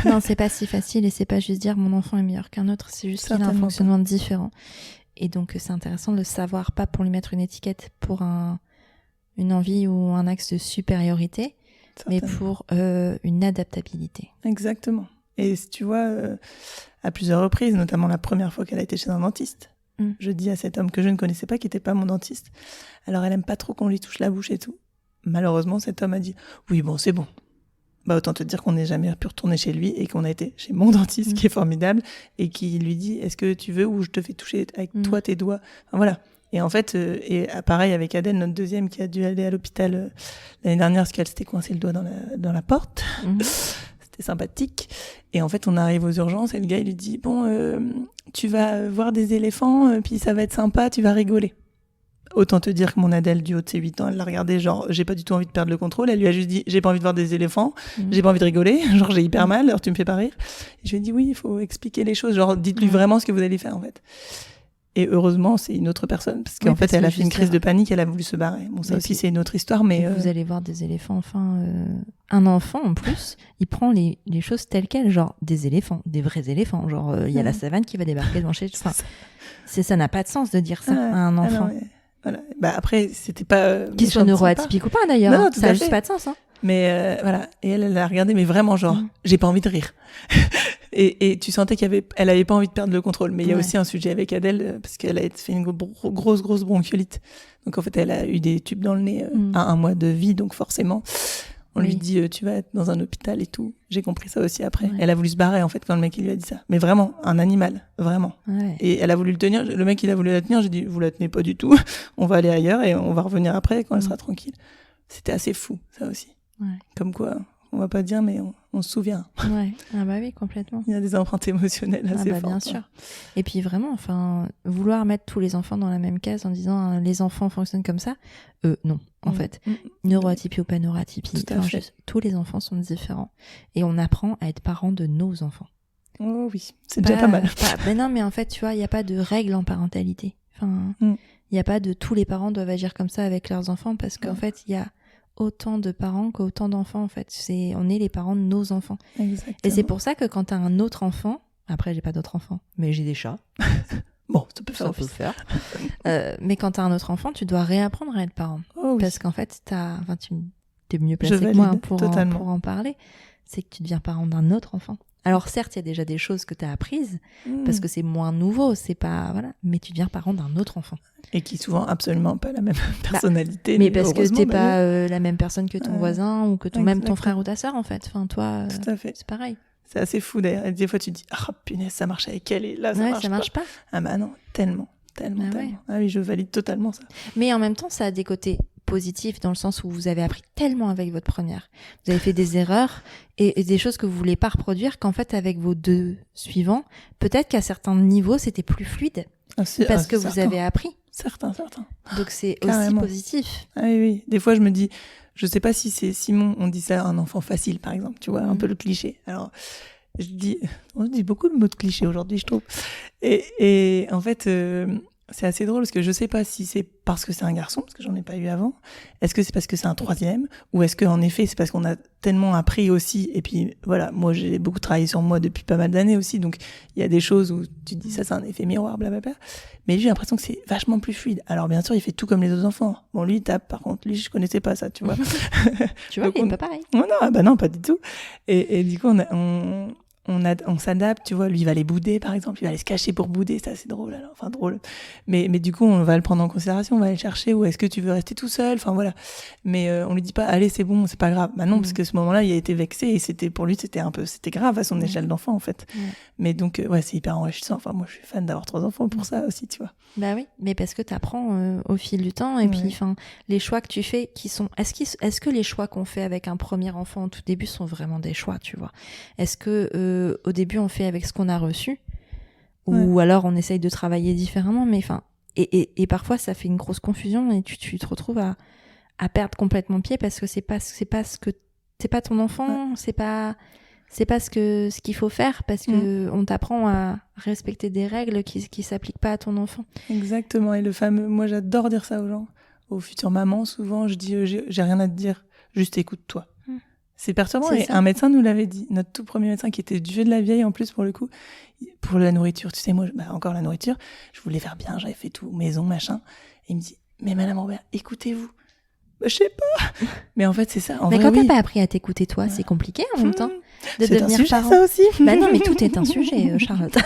Non, c'est pas si facile et c'est pas juste dire mon enfant est meilleur qu'un autre, c'est juste qu'il a un fonctionnement différent. Et donc c'est intéressant de le savoir, pas pour lui mettre une étiquette pour une envie ou un axe de supériorité, mais pour une adaptabilité. Exactement. Et tu vois, à plusieurs reprises, notamment la première fois qu'elle a été chez un dentiste, je dis à cet homme que je ne connaissais pas, qui n'était pas mon dentiste, alors elle aime pas trop qu'on lui touche la bouche et tout. Malheureusement, cet homme a dit « Oui, bon, c'est bon. » Autant te dire qu'on n'est jamais pu retourner chez lui et qu'on a été chez mon dentiste, qui est formidable, et qui lui dit « Est-ce que tu veux ou je te fais toucher avec toi tes doigts ?» Enfin, voilà. Et en fait, pareil avec Adèle, notre deuxième, qui a dû aller à l'hôpital l'année dernière parce qu'elle s'était coincé le doigt dans la porte. C'était sympathique. Et en fait, on arrive aux urgences et le gars, il lui dit « Bon, tu vas voir des éléphants, puis ça va être sympa, tu vas rigoler. » Autant te dire que mon Adèle, du haut de ses 8 ans, elle l'a regardé, genre, j'ai pas du tout envie de perdre le contrôle. Elle lui a juste dit, j'ai pas envie de voir des éléphants, j'ai pas envie de rigoler, genre, j'ai hyper mal, alors tu me fais pas rire. Et je lui ai dit, oui, il faut expliquer les choses, genre, dites-lui vraiment ce que vous allez faire, en fait. Et heureusement, c'est une autre personne. Parce qu'en fait, elle a fait une crise de panique, elle a voulu se barrer. Bon, ça aussi, c'est une autre histoire, mais... Vous allez voir des éléphants, un enfant, en plus, il prend les choses telles quelles, genre des éléphants, des vrais éléphants. Genre, il y a la savane qui va débarquer devant chez... Enfin, ça n'a pas de sens de dire ça à un enfant. Voilà. Bah, après, c'était pas... Qu'il soit neuroatypique ou pas, d'ailleurs. Non, ça n'a juste pas de sens. Hein. Mais voilà. Et elle a regardé, mais vraiment, genre, j'ai pas envie de rire. Et tu sentais elle avait pas envie de perdre le contrôle. Mais il y a aussi un sujet avec Adèle, parce qu'elle a fait une grosse bronchiolite. Donc, en fait, elle a eu des tubes dans le nez à 1 mois de vie. Donc, forcément, on lui dit, tu vas être dans un hôpital et tout. J'ai compris ça aussi après. Ouais. Elle a voulu se barrer, en fait, quand le mec, il lui a dit ça. Mais vraiment, un animal. Vraiment. Ouais. Et elle a voulu le tenir. Le mec, il a voulu la tenir. J'ai dit, vous la tenez pas du tout. On va aller ailleurs et on va revenir après quand elle sera tranquille. C'était assez fou, ça aussi. Ouais. Comme quoi, on va pas dire, mais on se souvient. Ouais. Ah bah oui, complètement. Il y a des empreintes émotionnelles assez fortes. Bien sûr. Et puis vraiment, vouloir mettre tous les enfants dans la même case en disant les enfants fonctionnent comme ça, non, en fait. Neuroatypie ou pas neuroatypie, tous les enfants sont différents. Et on apprend à être parents de nos enfants. Oh oui, c'est déjà pas mal. Mais non, mais en fait, tu vois, il n'y a pas de règle en parentalité. Il n'y a pas de tous les parents doivent agir comme ça avec leurs enfants parce qu'en fait, il y a autant de parents qu'autant d'enfants en fait. On est les parents de nos enfants. Exactement. Et c'est pour ça que quand t'as un autre enfant, après j'ai pas d'autres enfants, mais j'ai des chats. Bon, ça peut faire. Mais quand t'as un autre enfant, tu dois réapprendre à être parent. Oh, oui. Parce qu'en fait, tu es mieux placé que moi pour en parler. C'est que tu deviens parent d'un autre enfant. Alors certes, il y a déjà des choses que tu as apprises parce que c'est moins nouveau, c'est pas voilà, mais tu deviens parent d'un autre enfant et qui souvent absolument pas la même personnalité. Mais parce que t'es pas la même personne que ton voisin ou que même ton frère ou ta sœur en fait. Enfin toi, tout à fait. C'est pareil. C'est assez fou d'ailleurs. Et des fois tu te dis punaise, ça marche avec elle et là ça marche pas. Ah bah non, tellement. Ouais. Ah oui, je valide totalement ça. Mais en même temps, ça a des côtés positif dans le sens où vous avez appris tellement avec votre première. Vous avez fait des erreurs et des choses que vous voulez pas reproduire qu'en fait avec vos 2 suivants, peut-être qu'à certains niveaux c'était plus fluide parce que vous avez appris. Certains. Donc c'est aussi positif. Ah oui. Des fois je me dis, je sais pas si c'est Simon, on dit ça un enfant facile par exemple, tu vois, un peu le cliché. Alors on dit beaucoup de mots de cliché aujourd'hui je trouve. Et en fait c'est assez drôle parce que je sais pas si c'est parce que c'est un garçon, parce que j'en ai pas eu avant. Est-ce que c'est parce que c'est un 3e ou est-ce qu'en effet c'est parce qu'on a tellement appris aussi. Et puis voilà, moi j'ai beaucoup travaillé sur moi depuis pas mal d'années aussi, donc il y a des choses où tu te dis ça c'est un effet miroir, blablabla. Mais j'ai l'impression que c'est vachement plus fluide. Alors bien sûr il fait tout comme les autres enfants. Bon lui il tape, par contre lui je connaissais pas ça, tu vois. Tu vois, il est pas pareil. Non, pas du tout. Et du coup on s'adapte, tu vois, lui il va aller bouder par exemple, il va aller se cacher pour bouder, c'est assez drôle alors, enfin drôle. Mais du coup on va le prendre en considération, on va aller le chercher, ou est-ce que tu veux rester tout seul, enfin voilà. Mais on lui dit pas allez c'est bon, c'est pas grave. Bah non, parce que ce moment-là il a été vexé et pour lui c'était grave à son échelle d'enfant en fait. Mais donc c'est hyper enrichissant. Enfin moi je suis fan d'avoir 3 enfants pour ça aussi, tu vois. Bah oui, mais parce que t'apprends au fil du temps et puis enfin les choix que tu fais qui sont est-ce que les choix qu'on fait avec un premier enfant au tout début sont vraiment des choix, tu vois. Est-ce que au début on fait avec ce qu'on a reçu ou alors on essaye de travailler différemment, mais enfin et parfois ça fait une grosse confusion et tu te retrouves à perdre complètement pied parce que c'est pas ton enfant, c'est pas ce qu'il faut faire parce que on t'apprend à respecter des règles qui s'appliquent pas à ton enfant. Exactement. Et le fameux, moi j'adore dire ça aux gens, aux futures mamans souvent, je dis j'ai rien à te dire, juste écoute-toi. C'est perturbant. Et un médecin nous l'avait dit, notre tout premier médecin qui était du vieux de la vieille en plus pour le coup, pour la nourriture. Tu sais, moi, encore la nourriture, je voulais faire bien, j'avais fait tout, maison, machin. Et il me dit, mais Madame Robert, écoutez-vous. Bah, je sais pas. Mais en fait, c'est ça. Mais quand t'as pas appris à t'écouter toi, c'est compliqué en même temps de devenir un sujet, parent. Ça aussi. Bah non, mais tout est un sujet, Charlotte.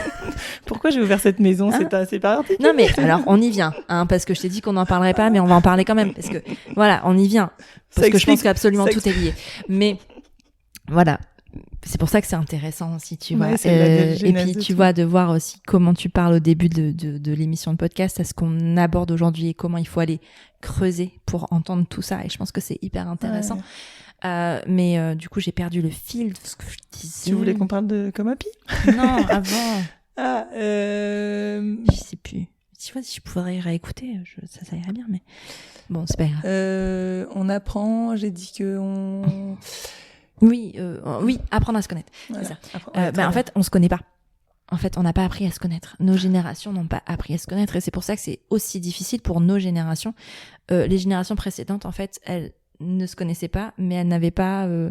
Pourquoi j'ai ouvert cette maison? C'est pas particulier. Non, mais alors on y vient, parce que je t'ai dit qu'on n'en parlerait pas, mais on va en parler quand même, parce que voilà, on y vient, parce que je pense qu'absolument tout est lié. Mais voilà. C'est pour ça que c'est intéressant aussi, tu vois. Et puis tu vois, de voir aussi comment tu parles au début de l'émission de podcast, à ce qu'on aborde aujourd'hui et comment il faut aller creuser pour entendre tout ça. Et je pense que c'est hyper intéressant. Mais du coup, j'ai perdu le fil de ce que je disais. Tu voulais qu'on parle de Comapi? Non, avant. Je sais plus. Tu vois, si je pourrais réécouter, ça irait bien, mais bon, c'est pas grave. On apprend, j'ai dit qu'on... Oui, apprendre à se connaître. Voilà, c'est ça. En fait, on se connaît pas. En fait, on n'a pas appris à se connaître. Nos générations n'ont pas appris à se connaître et c'est pour ça que c'est aussi difficile pour nos générations. Les générations précédentes, en fait, elles ne se connaissaient pas, mais elles n'avaient pas le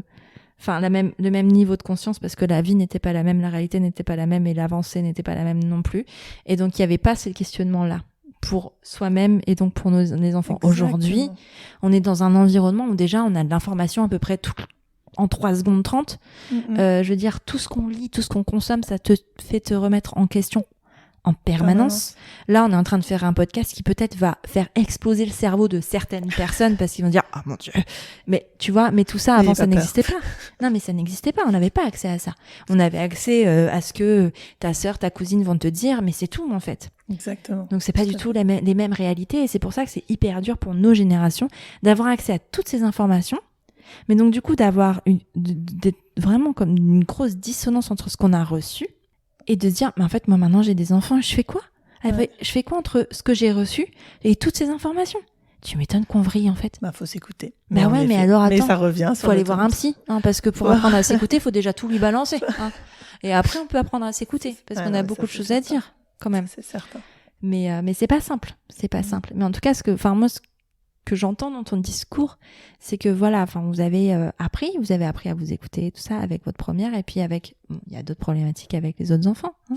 même niveau de conscience parce que la vie n'était pas la même, la réalité n'était pas la même et l'avancée n'était pas la même non plus. Et donc, il n'y avait pas ces questionnements-là pour soi-même et donc pour les enfants. Exactement. Aujourd'hui, on est dans un environnement où déjà on a de l'information à peu près en 3 secondes 30. Je veux dire, tout ce qu'on lit, tout ce qu'on consomme, ça te fait te remettre en question en permanence. Là, on est en train de faire un podcast qui peut-être va faire exploser le cerveau de certaines personnes parce qu'ils vont dire « Ah mon Dieu !» Mais tu vois, mais tout ça, avant, ça n'existait pas. Non, mais ça n'existait pas. On n'avait pas accès à ça. On avait accès à ce que ta sœur, ta cousine vont te dire, mais c'est tout, en fait. Exactement. Donc, c'est pas du tout les mêmes réalités et c'est pour ça que c'est hyper dur pour nos générations d'avoir accès à toutes ces informations. Mais donc, du coup, d'avoir vraiment comme une grosse dissonance entre ce qu'on a reçu et de se dire, mais en fait, moi, maintenant, j'ai des enfants, je fais quoi ? Je fais quoi entre ce que j'ai reçu et toutes ces informations ? Tu m'étonnes qu'on vrille, en fait. Bah, faut s'écouter. Bah ouais, mais alors, attends. Mais ça revient. Faut aller voir un psy, hein, parce que pour apprendre à s'écouter, faut déjà tout lui balancer. Hein. Et après, on peut apprendre à s'écouter, parce qu'on a beaucoup de choses à dire, quand même. C'est certain. Mais c'est pas simple. C'est pas simple. Mais en tout cas, moi, ce que j'entends dans ton discours, c'est que voilà, vous avez appris à vous écouter, tout ça, avec votre première, et puis il y a d'autres problématiques avec les autres enfants, hein,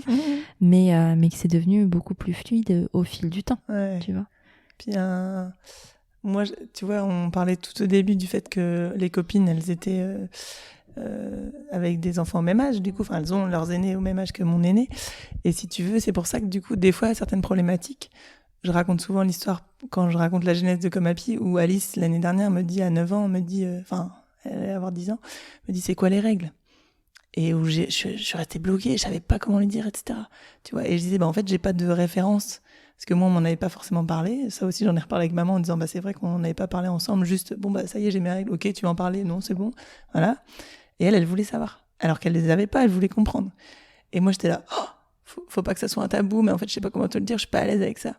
mais que c'est devenu beaucoup plus fluide au fil du temps, tu vois. Puis moi, tu vois, on parlait tout au début du fait que les copines, elles étaient avec des enfants au même âge, du coup, elles ont leurs aînés au même âge que mon aîné, et si tu veux, c'est pour ça que du coup, des fois, certaines problématiques, je raconte souvent l'histoire quand je raconte la genèse de Comapi, où Alice, l'année dernière, me dit, à 9 ans, elle allait avoir 10 ans, me dit, c'est quoi les règles ? Et où je suis restée bloquée, je savais pas comment lui dire, etc. Tu vois, et je disais, en fait, j'ai pas de référence, parce que moi, on m'en avait pas forcément parlé. Ça aussi, j'en ai reparlé avec maman en disant, c'est vrai qu'on n'avait pas parlé ensemble, juste, ça y est, j'ai mes règles, ok, tu veux en parler, non, c'est bon, voilà. Et elle voulait savoir, alors qu'elle les avait pas, elle voulait comprendre. Et moi, j'étais là, faut pas que ça soit un tabou, mais en fait, je sais pas comment te le dire, je suis pas à l'aise avec ça.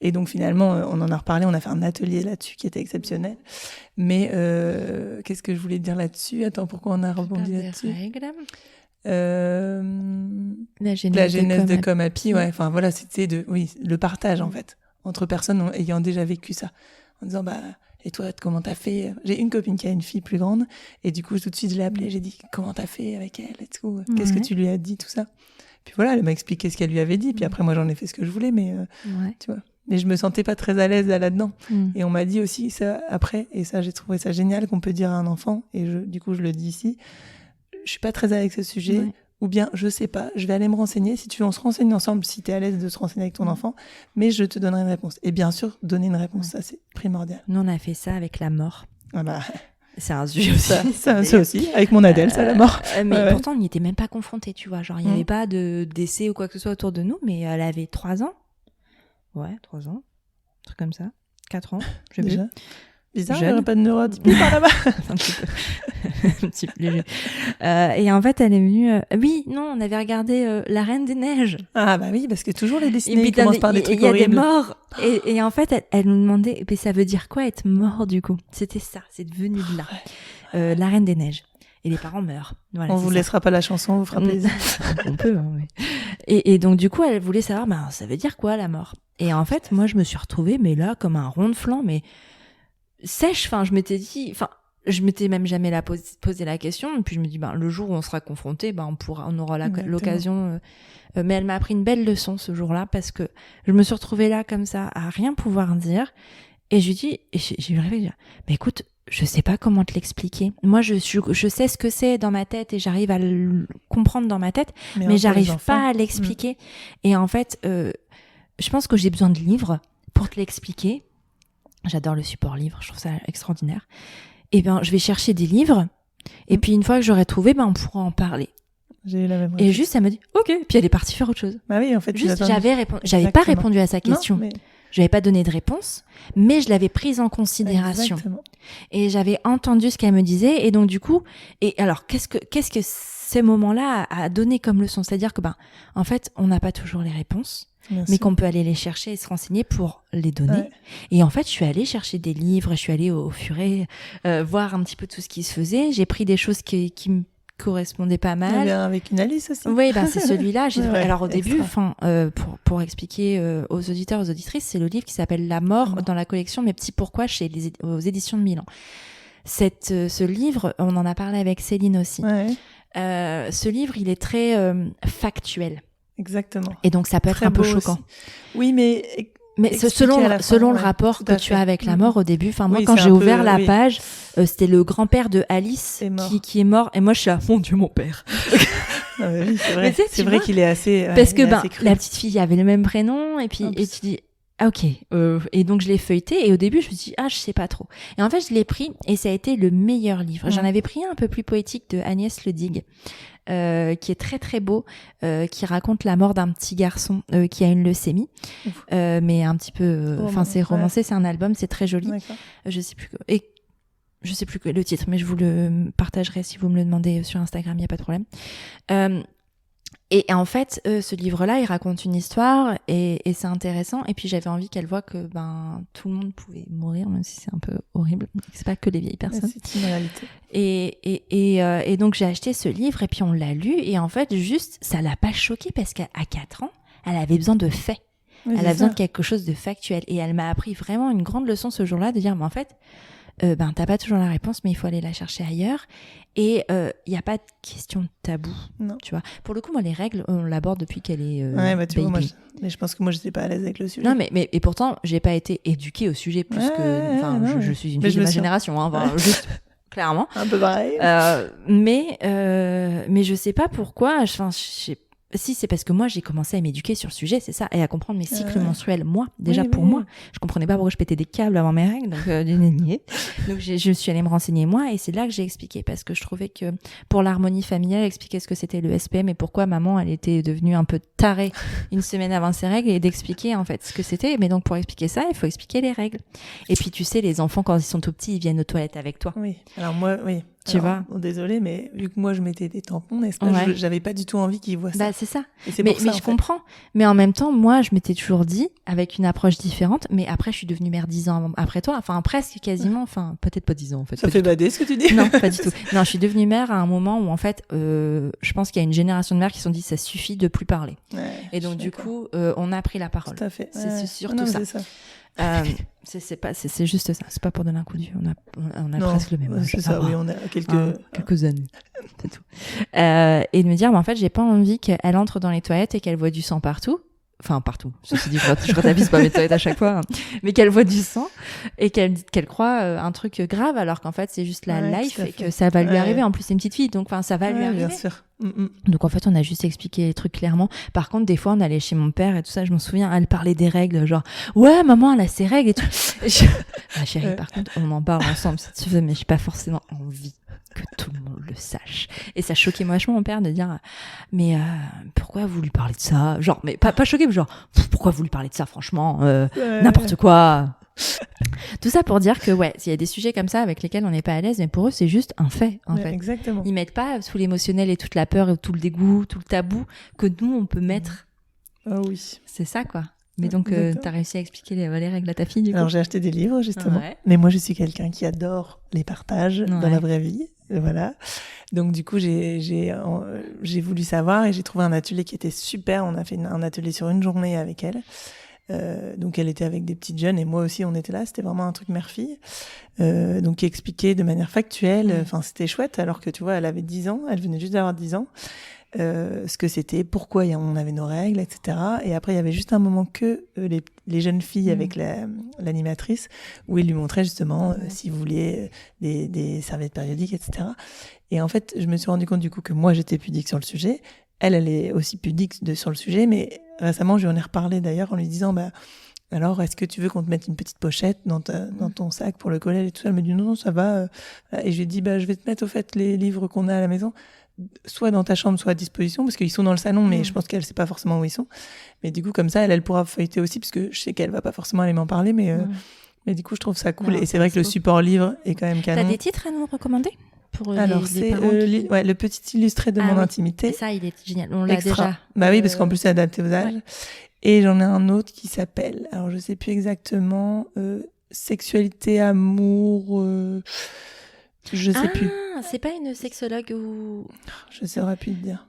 Et donc finalement, on en a reparlé, on a fait un atelier là-dessus qui était exceptionnel. Mais qu'est-ce que je voulais dire là-dessus ? Attends, pourquoi on a rebondi là-dessus ? La genèse de Comapi, ouais. Enfin voilà, c'était le partage en fait entre personnes ayant déjà vécu ça, en disant et toi, comment t'as fait ? J'ai une copine qui a une fille plus grande, et du coup tout de suite je l'ai appelée, j'ai dit comment t'as fait avec elle et tout, qu'est-ce que tu lui as dit, tout ça. Puis voilà, elle m'a expliqué ce qu'elle lui avait dit, puis après moi j'en ai fait ce que je voulais, mais tu vois. Mais je me sentais pas très à l'aise là-dedans. Et on m'a dit aussi ça après, et ça j'ai trouvé ça génial qu'on peut dire à un enfant, et du coup je le dis ici, je suis pas très à l'aise avec ce sujet, ou bien je sais pas, je vais aller me renseigner, si tu veux on se renseigne ensemble, si t'es à l'aise de se renseigner avec ton enfant, mais je te donnerai une réponse. Et bien sûr, donner une réponse, ça c'est primordial. Nous on a fait ça avec la mort. Ah bah... C'est un sujet aussi. Ça aussi, avec mon Adèle, ça la mort. Mais pourtant on n'y était même pas confrontés, tu vois, genre il n'y avait pas de décès ou quoi que ce soit autour de nous, mais elle avait 3 ans. Ouais, 3 ans, un truc comme ça. 4 ans, je sais plus. Bizarre, il n'y aurait pas de neurotypie par là-bas. Un petit peu léger. Et en fait, elle est venue... on avait regardé La Reine des Neiges. Ah bah oui, parce que toujours les Disney commencent par des trucs horribles. Il y a des morts. Et en fait, elle nous demandait, mais ça veut dire quoi être mort du coup ? C'était ça, c'est devenu de là. La Reine des Neiges. Et les parents meurent. Voilà, on vous laissera pas la chanson, on vous fera plaisir. On peut, hein, oui. Et donc du coup, elle voulait savoir, ça veut dire quoi la mort ? Et en fait, moi, je me suis retrouvée, mais là, comme un rond de flanc, mais sèche. Je m'étais dit, je m'étais même jamais posé la question. Et puis je me dis, le jour où on sera confrontés, on aura l'occasion. Mais elle m'a appris une belle leçon ce jour-là, parce que je me suis retrouvée là comme ça, à rien pouvoir dire. Et je lui dis, j'ai eu le réveil, mais écoute, je sais pas comment te l'expliquer. Moi, je sais ce que c'est dans ma tête et j'arrive à le comprendre dans ma tête, mais j'arrive pas à l'expliquer. Et en fait, je pense que j'ai besoin de livres pour te l'expliquer. J'adore le support livre, je trouve ça extraordinaire. Et je vais chercher des livres, et puis une fois que j'aurai trouvé, on pourra en parler. J'ai eu la même et juste, elle me dit, ok, puis elle est partie faire autre chose. Bah oui, en fait. Juste, j'avais pas répondu à sa question. Non, mais... Je n'avais pas donné de réponse, mais je l'avais prise en considération. Exactement. Et j'avais entendu ce qu'elle me disait, et donc du coup, et alors qu'est-ce que ce moment-là a donné comme leçon ? C'est-à-dire que en fait, on n'a pas toujours les réponses. Mais qu'on peut aller les chercher et se renseigner pour les donner. Ouais. Et en fait, je suis allée chercher des livres, je suis allée au furet voir un petit peu tout ce qui se faisait. J'ai pris des choses qui correspondait pas Il y mal. avait un avec une Alice aussi. Oui, c'est celui-là. Alors au début, pour expliquer aux auditeurs, aux auditrices, c'est le livre qui s'appelle La mort dans la collection Mes petits pourquoi aux éditions de Milan. Ce livre, on en a parlé avec Céline aussi. Ouais. Ce livre, il est très factuel. Exactement. Et donc ça peut être un peu choquant. Aussi. Oui, mais selon le rapport que tu as avec la mort au début, moi quand j'ai ouvert la page, c'était le grand-père de Alice qui est mort, et moi je suis là, mon Dieu, mon père. Oui, c'est vrai. C'est vrai qu'il est assez. Parce que la petite fille avait le même prénom, et puis et tu dis ah, ok. Et donc je l'ai feuilleté, et au début je me suis dit je sais pas trop. Et en fait je l'ai pris, et ça a été le meilleur livre. J'en avais pris un peu plus poétique de Agnès Le Digue. Qui est très très beau, qui raconte la mort d'un petit garçon qui a une leucémie, mais un petit peu, c'est romancé, c'est un album, c'est très joli. Je sais plus le titre, mais je vous le partagerai si vous me le demandez sur Instagram, il y a pas de problème. Et en fait, ce livre-là, il raconte une histoire, et c'est intéressant. Et puis j'avais envie qu'elle voie que tout le monde pouvait mourir, même si c'est un peu horrible. C'est pas que les vieilles personnes. C'est une réalité. Et donc j'ai acheté ce livre, et puis on l'a lu, et en fait juste ça l'a pas choquée, parce qu'à 4 ans, elle avait besoin de faits. Elle a besoin de quelque chose de factuel, et elle m'a appris vraiment une grande leçon ce jour-là, de dire mais en fait t'as pas toujours la réponse, mais il faut aller la chercher ailleurs. Et il y a pas de question de tabou, tu vois. Pour le coup, moi les règles, on l'aborde depuis qu'elle est tu vois, mais je pense que moi j'étais pas à l'aise avec le sujet. Non, mais et pourtant j'ai pas été éduquée au sujet plus que je suis une fille de ma génération, juste clairement. Un peu pareil. Mais je sais pas pourquoi. Si, c'est parce que moi j'ai commencé à m'éduquer sur le sujet, c'est ça, et à comprendre mes cycles menstruels, moi, déjà moi. Je comprenais pas pourquoi je pétais des câbles avant mes règles, donc donc je suis allée me renseigner moi, et c'est là que j'ai expliqué, parce que je trouvais que pour l'harmonie familiale, expliquer ce que c'était le SPM et pourquoi maman elle était devenue un peu tarée une semaine avant ses règles, et d'expliquer en fait ce que c'était. Mais donc pour expliquer ça, il faut expliquer les règles. Et puis tu sais, les enfants quand ils sont tout petits, ils viennent aux toilettes avec toi. Oui. Alors moi, oui. Tu vois. Désolée, mais vu que moi je mettais des tampons, n'est-ce pas, j'avais pas du tout envie qu'ils voient ça. C'est ça. Mais je comprends. Mais en même temps, moi, je m'étais toujours dit, avec une approche différente, mais après, je suis devenue mère 10 ans après toi, presque quasiment, peut-être pas 10 ans en fait. Ça fait bader ce que tu dis. Non, pas du tout. Non, je suis devenue mère à un moment où en fait, je pense qu'il y a une génération de mères qui se sont dit, ça suffit de plus parler. Et donc du coup, on a pris la parole. Tout à fait. C'est surtout ça. C'est juste ça, c'est pas pour donner un coup de vieux, on a presque le même âge. C'est ça, oui, on a quelques années, c'est tout. Et de me dire, en fait, j'ai pas envie qu'elle entre dans les toilettes et qu'elle voit du sang partout. Enfin, partout. Ceci dit, je retapisse pas mes toilettes à chaque fois, mais qu'elle voit du sang et qu'elle croit un truc grave, alors qu'en fait, c'est juste la life et que ça va lui arriver. En plus, c'est une petite fille, donc ça va lui arriver. Bien sûr. Donc en fait, on a juste expliqué les trucs clairement. Par contre, des fois, on allait chez mon père et tout ça, je m'en souviens, elle parlait des règles, genre ouais, maman, elle a ses règles et tout. Chérie, par contre, on en parle ensemble si tu veux, mais j'ai pas forcément envie que tout le monde le sache. Et ça choquait vachement mon père de dire mais pourquoi vous lui parlez de ça, genre, mais pas choqué, mais genre pourquoi vous lui parlez de ça, franchement, n'importe quoi. Tout ça pour dire que il y a des sujets comme ça avec lesquels on n'est pas à l'aise, mais pour eux c'est juste un fait en fait. Exactement. Ils mettent pas tout l'émotionnel et toute la peur et tout le dégoût, tout le tabou que nous on peut mettre. Ah oui. C'est ça quoi. Mais donc t'as réussi à expliquer les règles à ta fille du coup. Alors j'ai acheté des livres justement, mais moi je suis quelqu'un qui adore les partages dans la vraie vie. Voilà. Donc du coup j'ai voulu savoir, et j'ai trouvé un atelier qui était super. On a fait un atelier sur une journée avec elle. Donc elle était avec des petites jeunes, et moi aussi on était là, c'était vraiment un truc mère-fille, donc qui expliquait de manière factuelle, c'était chouette, alors que tu vois, elle avait 10 ans, elle venait juste d'avoir 10 ans, ce que c'était, pourquoi on avait nos règles, etc. Et après il y avait juste un moment que les jeunes filles avec l'animatrice, où il lui montrait justement si vous vouliez des serviettes périodiques, etc. Et en fait je me suis rendu compte du coup que moi j'étais pudique sur le sujet, elle est aussi pudique sur le sujet, mais récemment, je lui en ai reparlé d'ailleurs en lui disant alors, est-ce que tu veux qu'on te mette une petite pochette dans ton sac pour le collège et tout ça? Elle me dit non, ça va. Et je lui ai dit je vais te mettre au fait les livres qu'on a à la maison, soit dans ta chambre, soit à disposition, parce qu'ils sont dans le salon, mais je pense qu'elle sait pas forcément où ils sont. Mais du coup, comme ça, elle pourra feuilleter aussi, parce que je sais qu'elle va pas forcément aller m'en parler, mais du coup, je trouve ça cool. Et c'est vrai que le support livre est quand même canon. T'as des titres à nous recommander? Alors c'est le petit illustré de mon intimité. Et ça, il est génial. On l'a déjà. Oui, parce qu'en plus c'est adapté aux âges. Et j'en ai un autre qui s'appelle, alors je sais plus exactement, sexualité, amour. Je sais plus. Ah, c'est pas une sexologue ou... Je saurais plus te dire.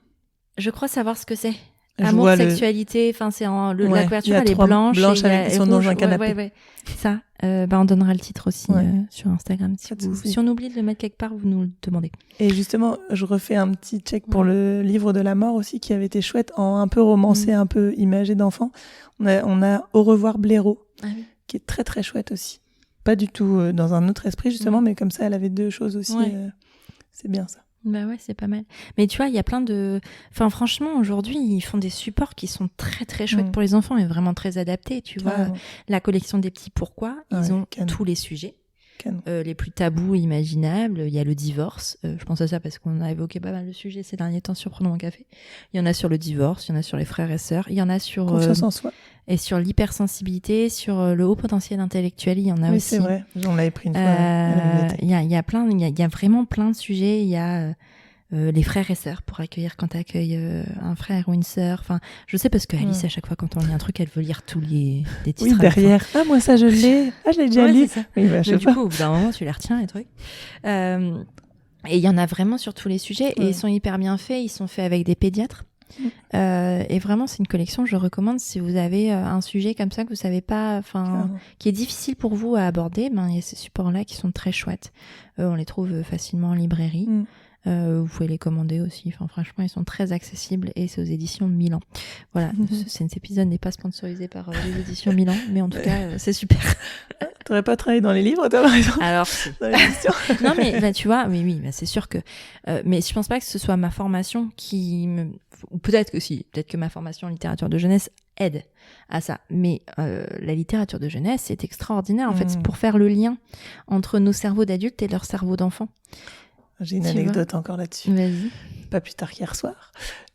Je crois savoir ce que c'est. Je Amour, vois sexualité, enfin c'est la Ouais, couverture il y a elle est 3 blanche blanches et il y a avec- qui sont dans rouge. un canapé. Ouais. Ça, on donnera le titre aussi Ouais. sur Instagram. Pas de souci. Si on oublie de le mettre quelque part, vous nous le demandez. Et justement, je refais un petit check pour le livre de la mort aussi, qui avait été chouette, un peu romancé, un peu imagé d'enfant. On a Au revoir Blaireau, qui est très très chouette aussi. Pas du tout dans un autre esprit justement, mais comme ça, elle avait 2 choses aussi. Ouais. C'est bien ça. Bah ouais, c'est pas mal. Mais tu vois, il y a plein de... Enfin, franchement, aujourd'hui, ils font des supports qui sont très, très chouettes pour les enfants et vraiment très adaptés. Tu vois, la collection des petits pourquoi, ils ont tous les sujets. Les plus tabous imaginables. Il y a le divorce. Je pense à ça parce qu'on a évoqué pas mal de sujets ces derniers temps sur Prenons un café. Il y en a sur le divorce, il y en a sur les frères et sœurs, il y en a sur... Confiance en soi. Et sur l'hypersensibilité, sur le haut potentiel intellectuel, il y en a aussi. Oui, c'est vrai. On l'avait pris une fois. Il y a vraiment plein de sujets. Il y a les frères et sœurs pour accueillir quand tu accueilles un frère ou une sœur. Enfin, je sais parce que Alice, à chaque fois quand on lit un truc, elle veut lire tous les titres. Oui, derrière. Ah, moi ça je l'ai. Ah, je l'ai déjà lu. Oui, bah, du coup, au bout d'un moment, tu les retiens les trucs. Et il y en a vraiment sur tous les sujets et ils sont hyper bien faits. Ils sont faits avec des pédiatres. Et vraiment c'est une collection que je recommande si vous avez un sujet comme ça que vous savez pas, enfin qui est difficile pour vous à aborder. Il y a ces supports là qui sont très chouettes. On les trouve facilement en librairie. Vous pouvez les commander aussi. Enfin, franchement, ils sont très accessibles et c'est aux éditions Milan. Voilà, cet épisode n'est pas sponsorisé par les éditions Milan, mais en tout cas, c'est super. T'aurais pas travaillé dans les livres, toi, par exemple? Alors, dans l'édition. Non, mais bah, tu vois, oui, bah, c'est sûr que. Mais je pense pas que ce soit ma formation qui me. Ou peut-être que si, peut-être que ma formation en littérature de jeunesse aide à ça. Mais la littérature de jeunesse, c'est extraordinaire. En fait, c'est pour faire le lien entre nos cerveaux d'adultes et leur cerveau d'enfant. J'ai une anecdote encore là-dessus. Vas-y. Pas plus tard qu'hier soir.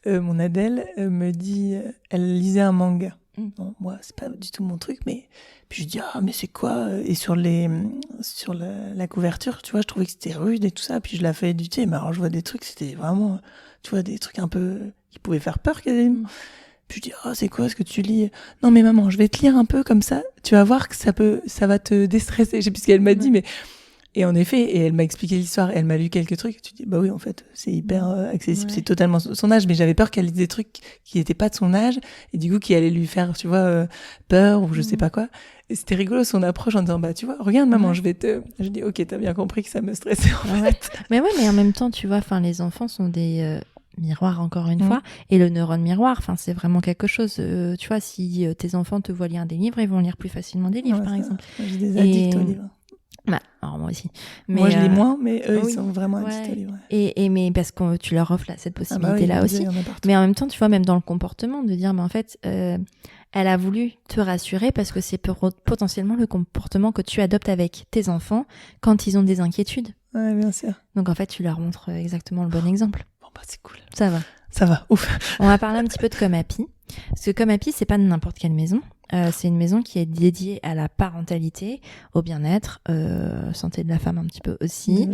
Mon Adèle me dit, elle lisait un manga. Bon, moi, c'est pas du tout mon truc, mais puis je dis mais c'est quoi? Et sur la couverture, tu vois, je trouvais que c'était rude et tout ça. Puis je la fais éditer, mais alors je vois des trucs, c'était vraiment, tu vois, des trucs un peu qui pouvaient faire peur quasiment. Puis je dis c'est quoi ce que tu lis? Non mais maman, je vais te lire un peu comme ça. Tu vas voir que ça va te déstresser. Je sais plus ce qu'elle m'a dit, mais et en effet, et elle m'a expliqué l'histoire, elle m'a lu quelques trucs, et tu dis, bah oui, en fait, c'est hyper accessible, c'est totalement son âge, mais j'avais peur qu'elle lise des trucs qui n'étaient pas de son âge, et du coup, qui allaient lui faire, tu vois, peur, ou je sais pas quoi. Et c'était rigolo, son approche, en disant, bah, tu vois, regarde, maman, je dis, ok, t'as bien compris que ça me stressait, en fait. Mais ouais, mais en même temps, tu vois, enfin, les enfants sont des miroirs, encore une fois, et le neurone miroir, enfin, c'est vraiment quelque chose, tu vois, si tes enfants te voient lire des livres, ils vont lire plus facilement des livres, par exemple. J'ai des addicts aux livres. Bah, alors moi aussi. Mais moi, je lis moins, mais eux, ils sont vraiment addicts aux livres. Et mais parce que tu leur offres cette possibilité-là aussi. Mais en même temps, tu vois, même dans le comportement, de dire, mais en fait, elle a voulu te rassurer parce que c'est potentiellement le comportement que tu adoptes avec tes enfants quand ils ont des inquiétudes. Ouais, bien sûr. Donc en fait, tu leur montres exactement le bon exemple. Bon, bah, c'est cool. Ça va, ouf. On va parler un petit peu de Comme Happy. Parce que Comme Happy, c'est pas n'importe quelle maison. C'est une maison qui est dédiée à la parentalité, au bien-être, santé de la femme un petit peu aussi,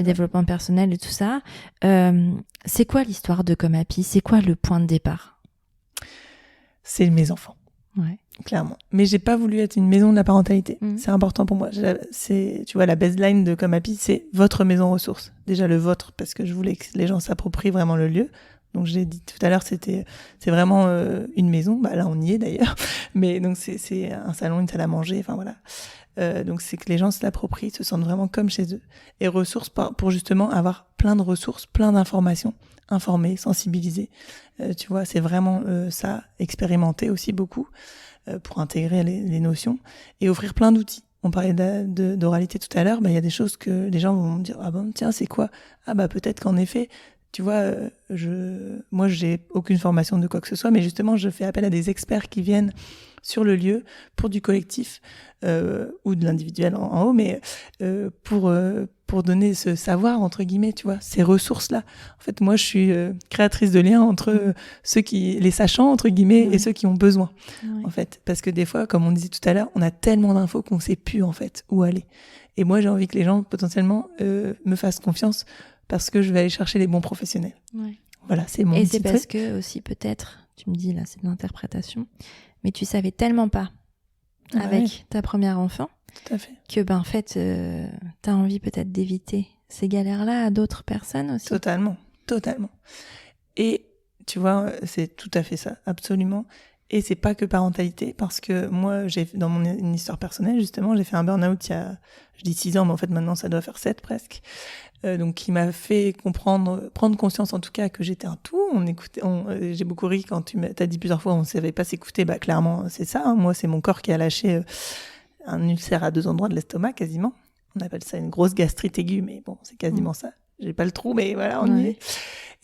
développement personnel et tout ça. C'est quoi l'histoire de Comme Happy? C'est quoi le point de départ? C'est mes enfants. Ouais. Clairement. Mais j'ai pas voulu être une maison de la parentalité. C'est important pour moi. Tu vois, la baseline de Comme Happy, c'est votre maison ressource. Déjà le vôtre, parce que je voulais que les gens s'approprient vraiment le lieu. Donc je l'ai dit tout à l'heure, c'est vraiment une maison. Bah là on y est d'ailleurs. Mais donc c'est un salon, une salle à manger. Enfin voilà. Donc c'est que les gens se l'approprient, se sentent vraiment comme chez eux. Et ressources pour justement avoir plein de ressources, plein d'informations, informer, sensibiliser. Tu vois, c'est vraiment ça, expérimenter aussi beaucoup pour intégrer les notions et offrir plein d'outils. On parlait d'oralité tout à l'heure. Bah il y a des choses que les gens vont me dire tiens c'est quoi? Bah peut-être qu'en effet. Tu vois, moi, j'ai aucune formation de quoi que ce soit, mais justement, je fais appel à des experts qui viennent sur le lieu pour du collectif ou de l'individuel en haut, mais pour donner ce savoir, entre guillemets, tu vois, ces ressources-là. En fait, moi, je suis créatrice de liens entre les sachants, entre guillemets, et ceux qui ont besoin, en fait. Parce que des fois, comme on disait tout à l'heure, on a tellement d'infos qu'on sait plus, en fait, où aller. Et moi, j'ai envie que les gens, potentiellement, me fassent confiance parce que je vais aller chercher les bons professionnels. Ouais. Voilà, c'est mon petit truc. Et c'est parce que aussi peut-être, tu me dis là, c'est de l'interprétation, mais tu savais tellement pas avec ta première enfant tout à fait. que en fait, t'as envie peut-être d'éviter ces galères-là à d'autres personnes aussi. Totalement. Et tu vois, c'est tout à fait ça, absolument. Et c'est pas que parentalité, parce que moi, dans mon histoire personnelle, justement, j'ai fait un burn-out il y a, je dis 6 ans, mais en fait maintenant ça doit faire 7 presque. Donc qui m'a fait prendre conscience en tout cas que j'étais un tout. J'ai beaucoup ri quand t'as dit plusieurs fois on savait pas s'écouter. Bah clairement c'est ça. Hein. Moi c'est mon corps qui a lâché un ulcère à 2 endroits de l'estomac quasiment. On appelle ça une grosse gastrite aiguë, mais bon c'est quasiment ça. J'ai pas le trou, mais voilà on y est.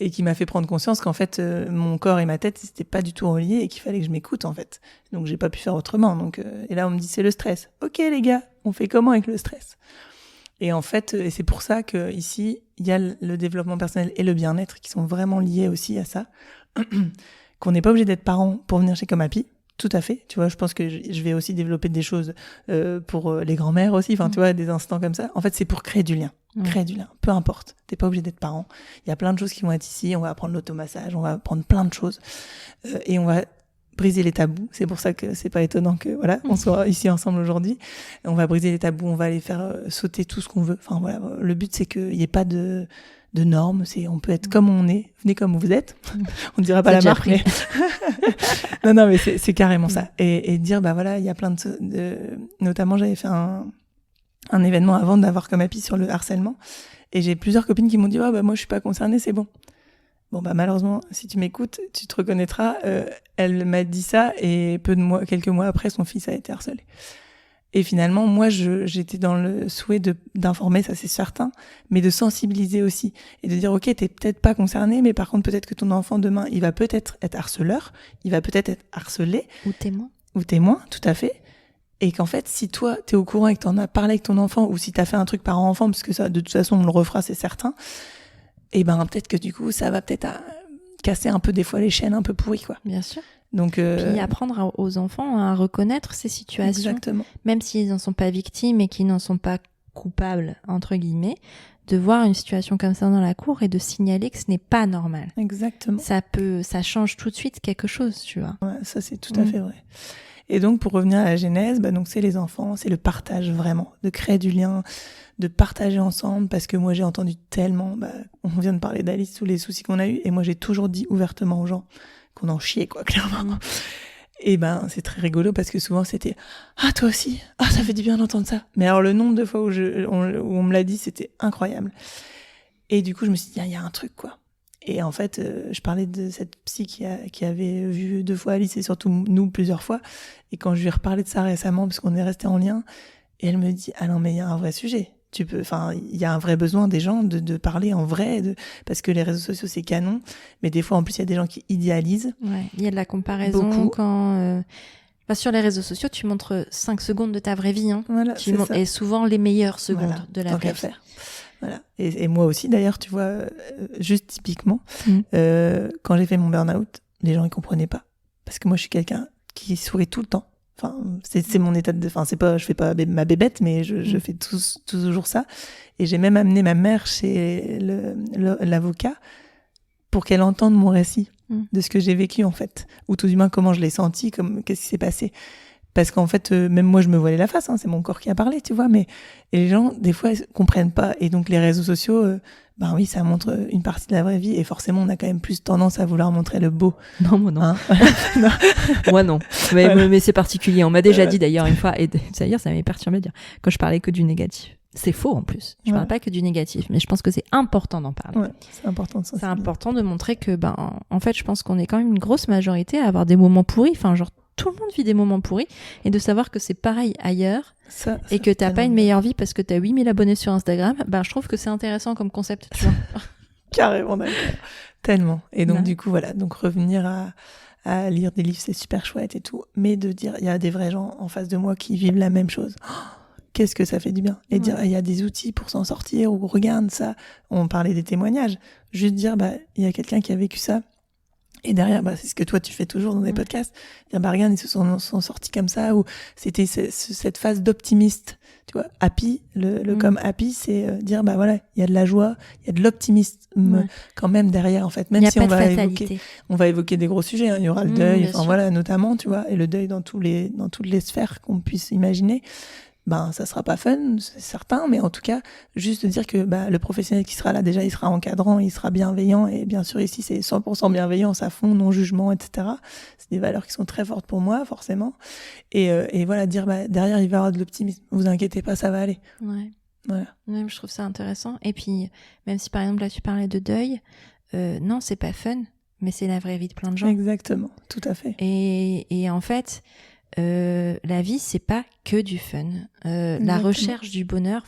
Et qui m'a fait prendre conscience qu'en fait mon corps et ma tête c'était pas du tout reliés et qu'il fallait que je m'écoute en fait. Donc j'ai pas pu faire autrement. Donc et là on me dit c'est le stress. Ok les gars, on fait comment avec le stress? Et en fait, et c'est pour ça que ici, il y a le développement personnel et le bien-être qui sont vraiment liés aussi à ça. Qu'on n'est pas obligé d'être parent pour venir chez Comme Happy. Tout à fait. Tu vois, je pense que je vais aussi développer des choses pour les grands-mères aussi. Enfin, tu vois, des instants comme ça. En fait, c'est pour créer du lien. Créer du lien. Peu importe. T'es pas obligé d'être parent. Il y a plein de choses qui vont être ici. On va apprendre l'automassage. On va apprendre plein de choses. Et on va briser les tabous. C'est pour ça que c'est pas étonnant que voilà, on soit ici ensemble aujourd'hui. On va briser les tabous, on va aller faire sauter tout ce qu'on veut. Enfin voilà, le but c'est qu'il y ait pas de normes, on peut être comme on est, venez comme vous êtes. On dira pas la marque mais non mais c'est carrément ça. Et dire bah voilà, il y a plein notamment j'avais fait un événement avant d'avoir Comme Happy sur le harcèlement et j'ai plusieurs copines qui m'ont dit bah moi je suis pas concernée, c'est bon. Bon bah malheureusement, si tu m'écoutes, tu te reconnaîtras. Elle m'a dit ça et quelques mois après, son fils a été harcelé. Et finalement, moi, j'étais dans le souhait d'informer, ça c'est certain, mais de sensibiliser aussi et de dire ok, t'es peut-être pas concerné, mais par contre peut-être que ton enfant demain, il va peut-être être harceleur, il va peut-être être harcelé ou témoin, tout à fait. Et qu'en fait, si toi t'es au courant et que t'en as parlé avec ton enfant, ou si t'as fait un truc parent-enfant, parce que ça, de toute façon, on le refera, c'est certain. Et ben peut-être que du coup ça va peut-être casser un peu des fois les chaînes un peu pourries quoi. Bien sûr. Donc puis apprendre aux enfants à reconnaître ces situations. Exactement. Même s'ils n'en sont pas victimes et qu'ils n'en sont pas coupables entre guillemets, de voir une situation comme ça dans la cour et de signaler que ce n'est pas normal. Exactement. Ça change tout de suite quelque chose, tu vois. Ouais, ça c'est tout à fait vrai. Et donc, pour revenir à la genèse, donc c'est les enfants, c'est le partage vraiment, de créer du lien, de partager ensemble, parce que moi j'ai entendu tellement, on vient de parler d'Alice, tous les soucis qu'on a eus, et moi j'ai toujours dit ouvertement aux gens qu'on en chiait, quoi, clairement. Et c'est très rigolo, parce que souvent c'était « Ah, toi aussi ? Ah, ça fait du bien d'entendre ça !» Mais alors le nombre de fois où on me l'a dit, c'était incroyable. Et du coup, je me suis dit « Il y a un truc, quoi !» Et en fait, je parlais de cette psy qui avait vu 2 fois Alice et surtout nous plusieurs fois. Et quand je lui ai reparlé de ça récemment, parce qu'on est resté en lien, et elle me dit « Ah non, mais il y a un vrai sujet. Il y a un vrai besoin des gens de parler en vrai, parce que les réseaux sociaux, c'est canon. Mais des fois, en plus, il y a des gens qui idéalisent. Ouais, il y a de la comparaison. Beaucoup. Quand sur les réseaux sociaux, tu montres 5 secondes de ta vraie vie. Hein. Voilà, et souvent les meilleures secondes de la vraie vie. Voilà. Et moi aussi, d'ailleurs, tu vois, juste typiquement, quand j'ai fait mon burn-out, les gens, ils comprenaient pas. Parce que moi, je suis quelqu'un qui sourit tout le temps. Enfin, c'est mon état c'est pas, je fais pas ma bébête, mais je fais toujours ça. Et j'ai même amené ma mère chez l'avocat pour qu'elle entende mon récit de ce que j'ai vécu, en fait. Ou tout du moins, comment je l'ai senti, qu'est-ce qui s'est passé. Parce qu'en fait, même moi, je me voilais la face, hein, c'est mon corps qui a parlé, tu vois, et les gens, des fois, ils comprennent pas. Et donc, les réseaux sociaux, oui, ça montre une partie de la vraie vie, et forcément, on a quand même plus tendance à vouloir montrer le beau. Non, moi non. Hein non. Moi non. Mais c'est particulier. On m'a déjà dit d'ailleurs une fois, et d'ailleurs, ça m'avait perturbé de dire, quand je parlais que du négatif. C'est faux en plus. Je parle pas que du négatif, mais je pense que c'est important d'en parler. Ouais, c'est important de ça. C'est important de montrer que, en fait, je pense qu'on est quand même une grosse majorité à avoir des moments pourris. Enfin, genre, tout le monde vit des moments pourris, et de savoir que c'est pareil ailleurs, et que t'as pas une meilleure vie parce que t'as 8000 abonnés sur Instagram, je trouve que c'est intéressant comme concept, tu vois. Carrément d'accord. Tellement. Et donc, du coup, voilà. Donc, revenir à lire des livres, c'est super chouette et tout. Mais de dire, il y a des vrais gens en face de moi qui vivent la même chose. Qu'est-ce que ça fait du bien. Et dire, il y a des outils pour s'en sortir, ou regarde ça. On parlait des témoignages. Juste dire, il y a quelqu'un qui a vécu ça. Et derrière, c'est ce que toi tu fais toujours dans des podcasts. Dire, regarde, ils se sont sortis comme ça, ou c'était cette phase d'optimiste. Tu vois, happy, le comme happy, c'est dire, voilà, il y a de la joie, il y a de l'optimisme quand même derrière, en fait. Même si on va évoquer des gros sujets, hein, il y aura le deuil, voilà, notamment, tu vois, et le deuil dans toutes les sphères qu'on puisse imaginer. ça sera pas fun, c'est certain, mais en tout cas, juste de dire que le professionnel qui sera là, déjà, il sera encadrant, il sera bienveillant, et bien sûr, ici, c'est 100% bienveillance à fond, non-jugement, etc. C'est des valeurs qui sont très fortes pour moi, forcément. Et voilà, dire, derrière, il va y avoir de l'optimisme. Vous inquiétez pas, ça va aller. Ouais. Voilà. Ouais, je trouve ça intéressant. Et puis, même si par exemple, là, tu parlais de deuil, non, c'est pas fun, mais c'est la vraie vie de plein de gens. Exactement, tout à fait. Et en fait, la vie, c'est pas que du fun. La recherche du bonheur,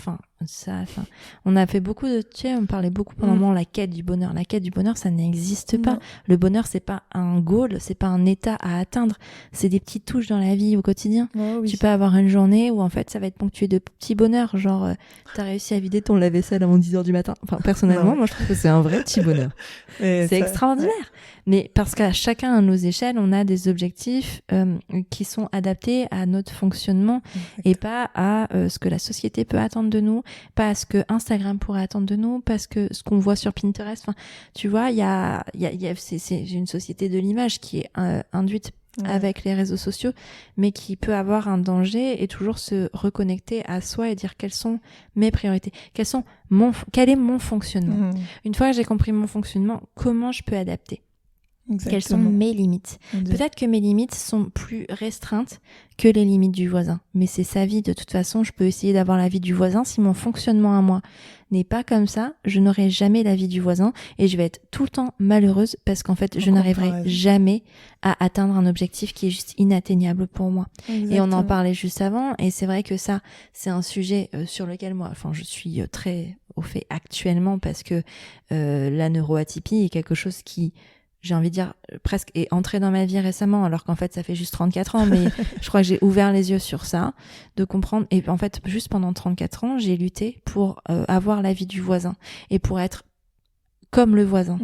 on a fait beaucoup de, on parlait beaucoup pendant un moment la quête du bonheur. La quête du bonheur, ça n'existe pas. Le bonheur, c'est pas un goal, c'est pas un état à atteindre. C'est des petites touches dans la vie au quotidien. Oh, oui. Tu peux avoir une journée où en fait, ça va être ponctué de petits bonheurs. Genre, t'as réussi à vider ton lave-vaisselle avant 10h du matin. Enfin, personnellement, moi, je trouve que c'est un vrai petit bonheur. C'est extraordinaire. Ouais. Mais parce qu'à chacun à nos échelles, on a des objectifs qui sont adaptés à notre fonctionnement et pas à ce que la société peut attendre de nous, pas à ce que Instagram pourrait attendre de nous, pas à ce qu'on voit sur Pinterest. Enfin, tu vois, c'est une société de l'image qui est induite avec les réseaux sociaux, mais qui peut avoir un danger et toujours se reconnecter à soi et dire quelles sont mes priorités, quel est mon fonctionnement. Une fois que j'ai compris mon fonctionnement, comment je peux adapter? Exactement. Quelles sont mes limites? Peut-être que mes limites sont plus restreintes que les limites du voisin, mais c'est sa vie. De toute façon, je peux essayer d'avoir la vie du voisin. Si mon fonctionnement à moi n'est pas comme ça, je n'aurai jamais la vie du voisin et je vais être tout le temps malheureuse parce qu'en fait, je n'arriverai jamais à atteindre un objectif qui est juste inatteignable pour moi. Exactement. Et on en parlait juste avant et c'est vrai que ça, c'est un sujet sur lequel moi, je suis très au fait actuellement parce que la neuroatypie est quelque chose qui, j'ai envie de dire, presque est entré dans ma vie récemment, alors qu'en fait, ça fait juste 34 ans, mais je crois que j'ai ouvert les yeux sur ça, de comprendre. Et en fait, juste pendant 34 ans, j'ai lutté pour avoir la vie du voisin et pour être comme le voisin.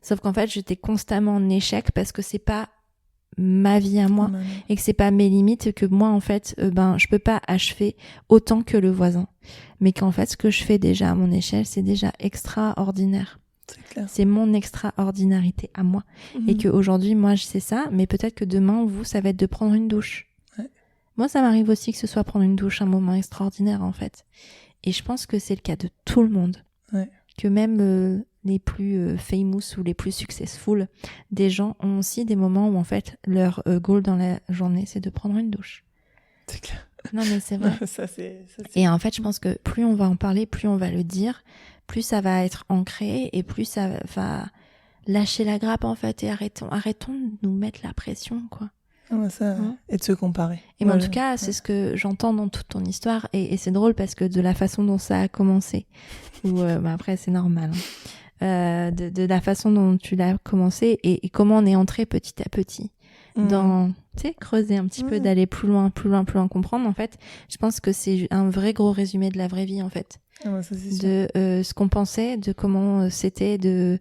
Sauf qu'en fait, j'étais constamment en échec parce que c'est pas ma vie à moi et que c'est pas mes limites et que moi, en fait, je peux pas achever autant que le voisin. Mais qu'en fait, ce que je fais déjà à mon échelle, c'est déjà extraordinaire. C'est mon extraordinarité à moi. Et qu'aujourd'hui, moi, je sais ça, mais peut-être que demain, vous, ça va être de prendre une douche. Ouais. Moi, ça m'arrive aussi que ce soit prendre une douche un moment extraordinaire, en fait. Et je pense que c'est le cas de tout le monde. Ouais. Que même les plus famous ou les plus successful, des gens ont aussi des moments où, en fait, leur goal dans la journée, c'est de prendre une douche. C'est clair. Non, mais c'est vrai. ça, c'est... Et en fait, je pense que plus on va en parler, plus on va le dire, plus ça va être ancré et plus ça va lâcher la grappe, en fait, et arrêtons de nous mettre la pression, quoi. Et de se comparer. Et en tout cas, c'est ce que j'entends dans toute ton histoire et c'est drôle parce que de la façon dont ça a commencé, ou après c'est normal, de la façon dont tu l'as commencé et comment on est entré petit à petit dans, tu sais, creuser un petit peu, d'aller plus loin, comprendre. En fait, je pense que c'est un vrai gros résumé de la vraie vie, en fait. Ça, c'est sûr. De ce qu'on pensait, de comment c'était, de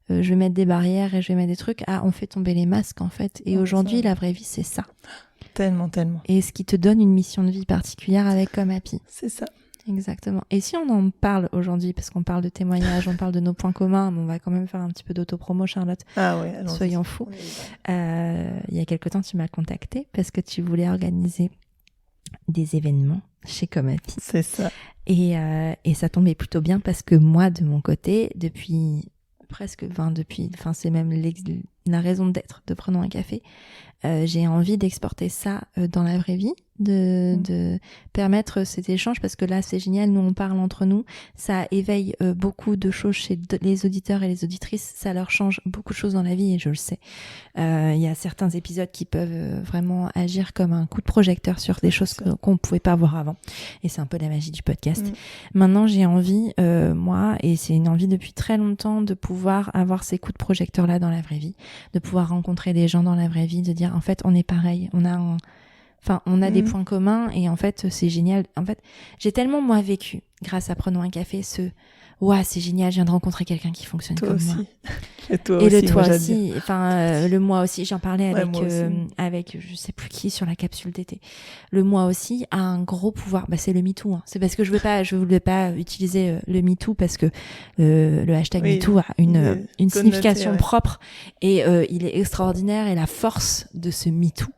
je vais mettre des barrières et je vais mettre des trucs. Ah, on fait tomber les masques, en fait. Et aujourd'hui, la vraie vie, c'est ça. Tellement. Et ce qui te donne une mission de vie particulière avec Comme Happy. C'est ça. Exactement. Et si on en parle aujourd'hui, parce qu'on parle de témoignages, on parle de nos points communs, mais on va quand même faire un petit peu d'autopromo, Charlotte. Ah ouais, alors soyons fous. Il y a quelque temps, tu m'as contactée parce que tu voulais organiser des événements chez Comme Happy. C'est ça. Et ça tombait plutôt bien parce que moi, de mon côté, c'est même la raison d'être de Prenons un café, j'ai envie d'exporter ça dans la vraie vie, de permettre cet échange parce que là c'est génial, nous on parle entre nous, ça éveille beaucoup de choses chez les auditeurs et les auditrices, ça leur change beaucoup de choses dans la vie et je le sais. Il y a certains épisodes qui peuvent vraiment agir comme un coup de projecteur sur des choses qu'on pouvait pas voir avant et c'est un peu la magie du podcast. Maintenant j'ai envie, moi, et c'est une envie depuis très longtemps, de pouvoir avoir ces coups de projecteur là dans la vraie vie, de pouvoir rencontrer des gens dans la vraie vie, de dire en fait on est pareil, on a des points communs et en fait c'est génial. En fait j'ai tellement moi vécu grâce à Prenons un café c'est génial, je viens de rencontrer quelqu'un qui fonctionne toi comme aussi. moi. Et toi et aussi, le toi aussi, le moi aussi, j'en parlais avec je sais plus qui sur la capsule d'été. Le moi aussi a un gros pouvoir, c'est le MeToo, hein. C'est parce que je voulais pas utiliser le MeToo parce que le hashtag MeToo a une signification propre et il est extraordinaire et la force de ce MeToo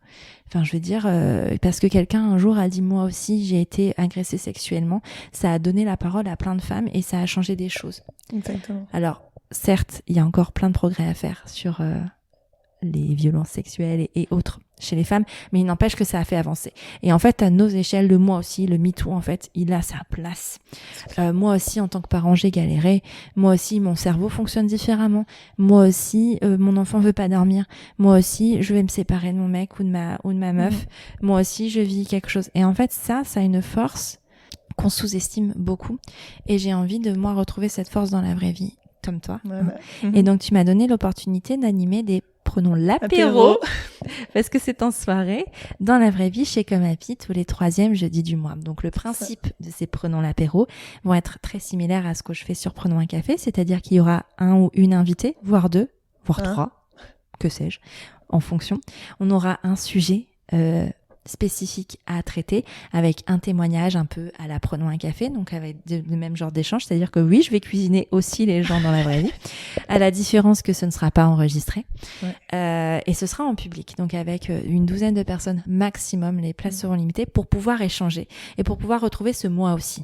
Enfin, je veux dire, parce que quelqu'un un jour a dit moi aussi j'ai été agressée sexuellement, ça a donné la parole à plein de femmes et ça a changé des choses. Exactement. Alors, certes, il y a encore plein de progrès à faire sur les violences sexuelles et autres chez les femmes, mais il n'empêche que ça a fait avancer. Et en fait, à nos échelles, le moi aussi, le MeToo, en fait, il a sa place. Moi aussi, en tant que parent, j'ai galéré. Moi aussi, mon cerveau fonctionne différemment. Moi aussi, mon enfant veut pas dormir. Moi aussi, je vais me séparer de mon mec ou de ma meuf. Moi aussi, je vis quelque chose. Et en fait, ça a une force qu'on sous-estime beaucoup. Et j'ai envie de, moi, retrouver cette force dans la vraie vie, comme toi. Voilà. Et donc, tu m'as donné l'opportunité d'animer des Prenons l'apéro, parce que c'est en soirée, dans la vraie vie, chez Comme Happy, tous les 3e jeudis du mois. Donc, le principe de ces Prenons l'apéro vont être très similaires à ce que je fais sur Prenons un café, c'est-à-dire qu'il y aura un ou une invitée, voire 2, voire 3, que sais-je, en fonction. On aura un sujet spécifique à traiter avec un témoignage un peu à la Prenons un café, donc avec le même genre d'échange, c'est-à-dire que oui, je vais cuisiner aussi les gens dans la vraie vie, à la différence que ce ne sera pas enregistré, et ce sera en public, donc avec une douzaine de personnes maximum, les places seront limitées pour pouvoir échanger et pour pouvoir retrouver ce moi aussi.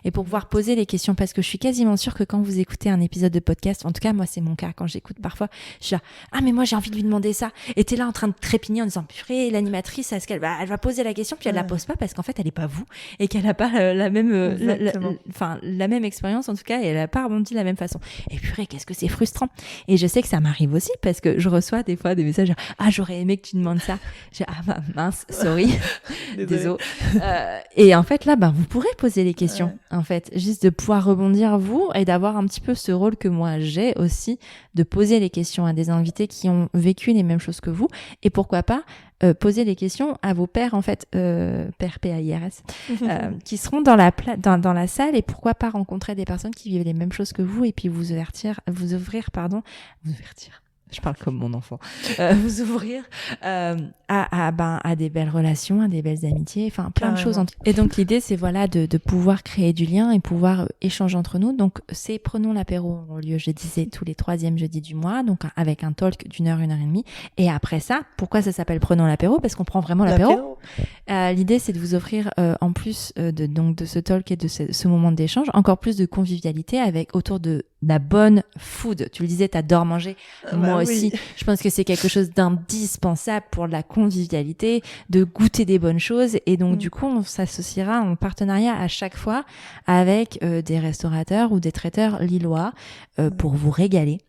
Et pour pouvoir poser les questions, parce que je suis quasiment sûre que quand vous écoutez un épisode de podcast, en tout cas moi c'est mon cas, quand j'écoute parfois, je suis là, ah mais moi j'ai envie de lui demander ça, et t'es là en train de trépigner en disant purée, l'animatrice, est-ce qu'elle elle va poser la question, puis elle la pose pas parce qu'en fait elle est pas vous, et qu'elle a pas la même la même expérience en tout cas, et elle a pas rebondi de la même façon. Et purée, qu'est-ce que c'est frustrant. Et je sais que ça m'arrive aussi parce que je reçois des fois des messages genre, ah j'aurais aimé que tu demandes ça, ah mince, sorry, désolé. Et en fait là vous pourrez poser les questions. En fait, juste de pouvoir rebondir vous et d'avoir un petit peu ce rôle que moi j'ai aussi, de poser les questions à des invités qui ont vécu les mêmes choses que vous, et pourquoi pas poser les questions à vos pairs en fait, pairs PAIRS, qui seront dans la salle, et pourquoi pas rencontrer des personnes qui vivent les mêmes choses que vous et puis vous ouvrir. Je parle comme mon enfant. Vous ouvrir à des belles relations, à des belles amitiés, enfin plein de choses. Et donc l'idée c'est de pouvoir créer du lien et pouvoir échanger entre nous. Donc c'est Prenons l'apéro au lieu, je disais, tous les 3e jeudis du mois, donc avec un talk d'1 heure, 1 heure et demie. Et après ça, pourquoi ça s'appelle Prenons l'apéro? Parce qu'on prend vraiment l'apéro. L'idée c'est de vous offrir en plus de ce talk et de ce moment d'échange, encore plus de convivialité autour de la bonne food. Tu le disais, t'adores manger. Moi aussi. Je pense que c'est quelque chose d'indispensable pour la convivialité, de goûter des bonnes choses. Et donc, du coup, on s'associera en partenariat à chaque fois avec des restaurateurs ou des traiteurs lillois pour vous régaler.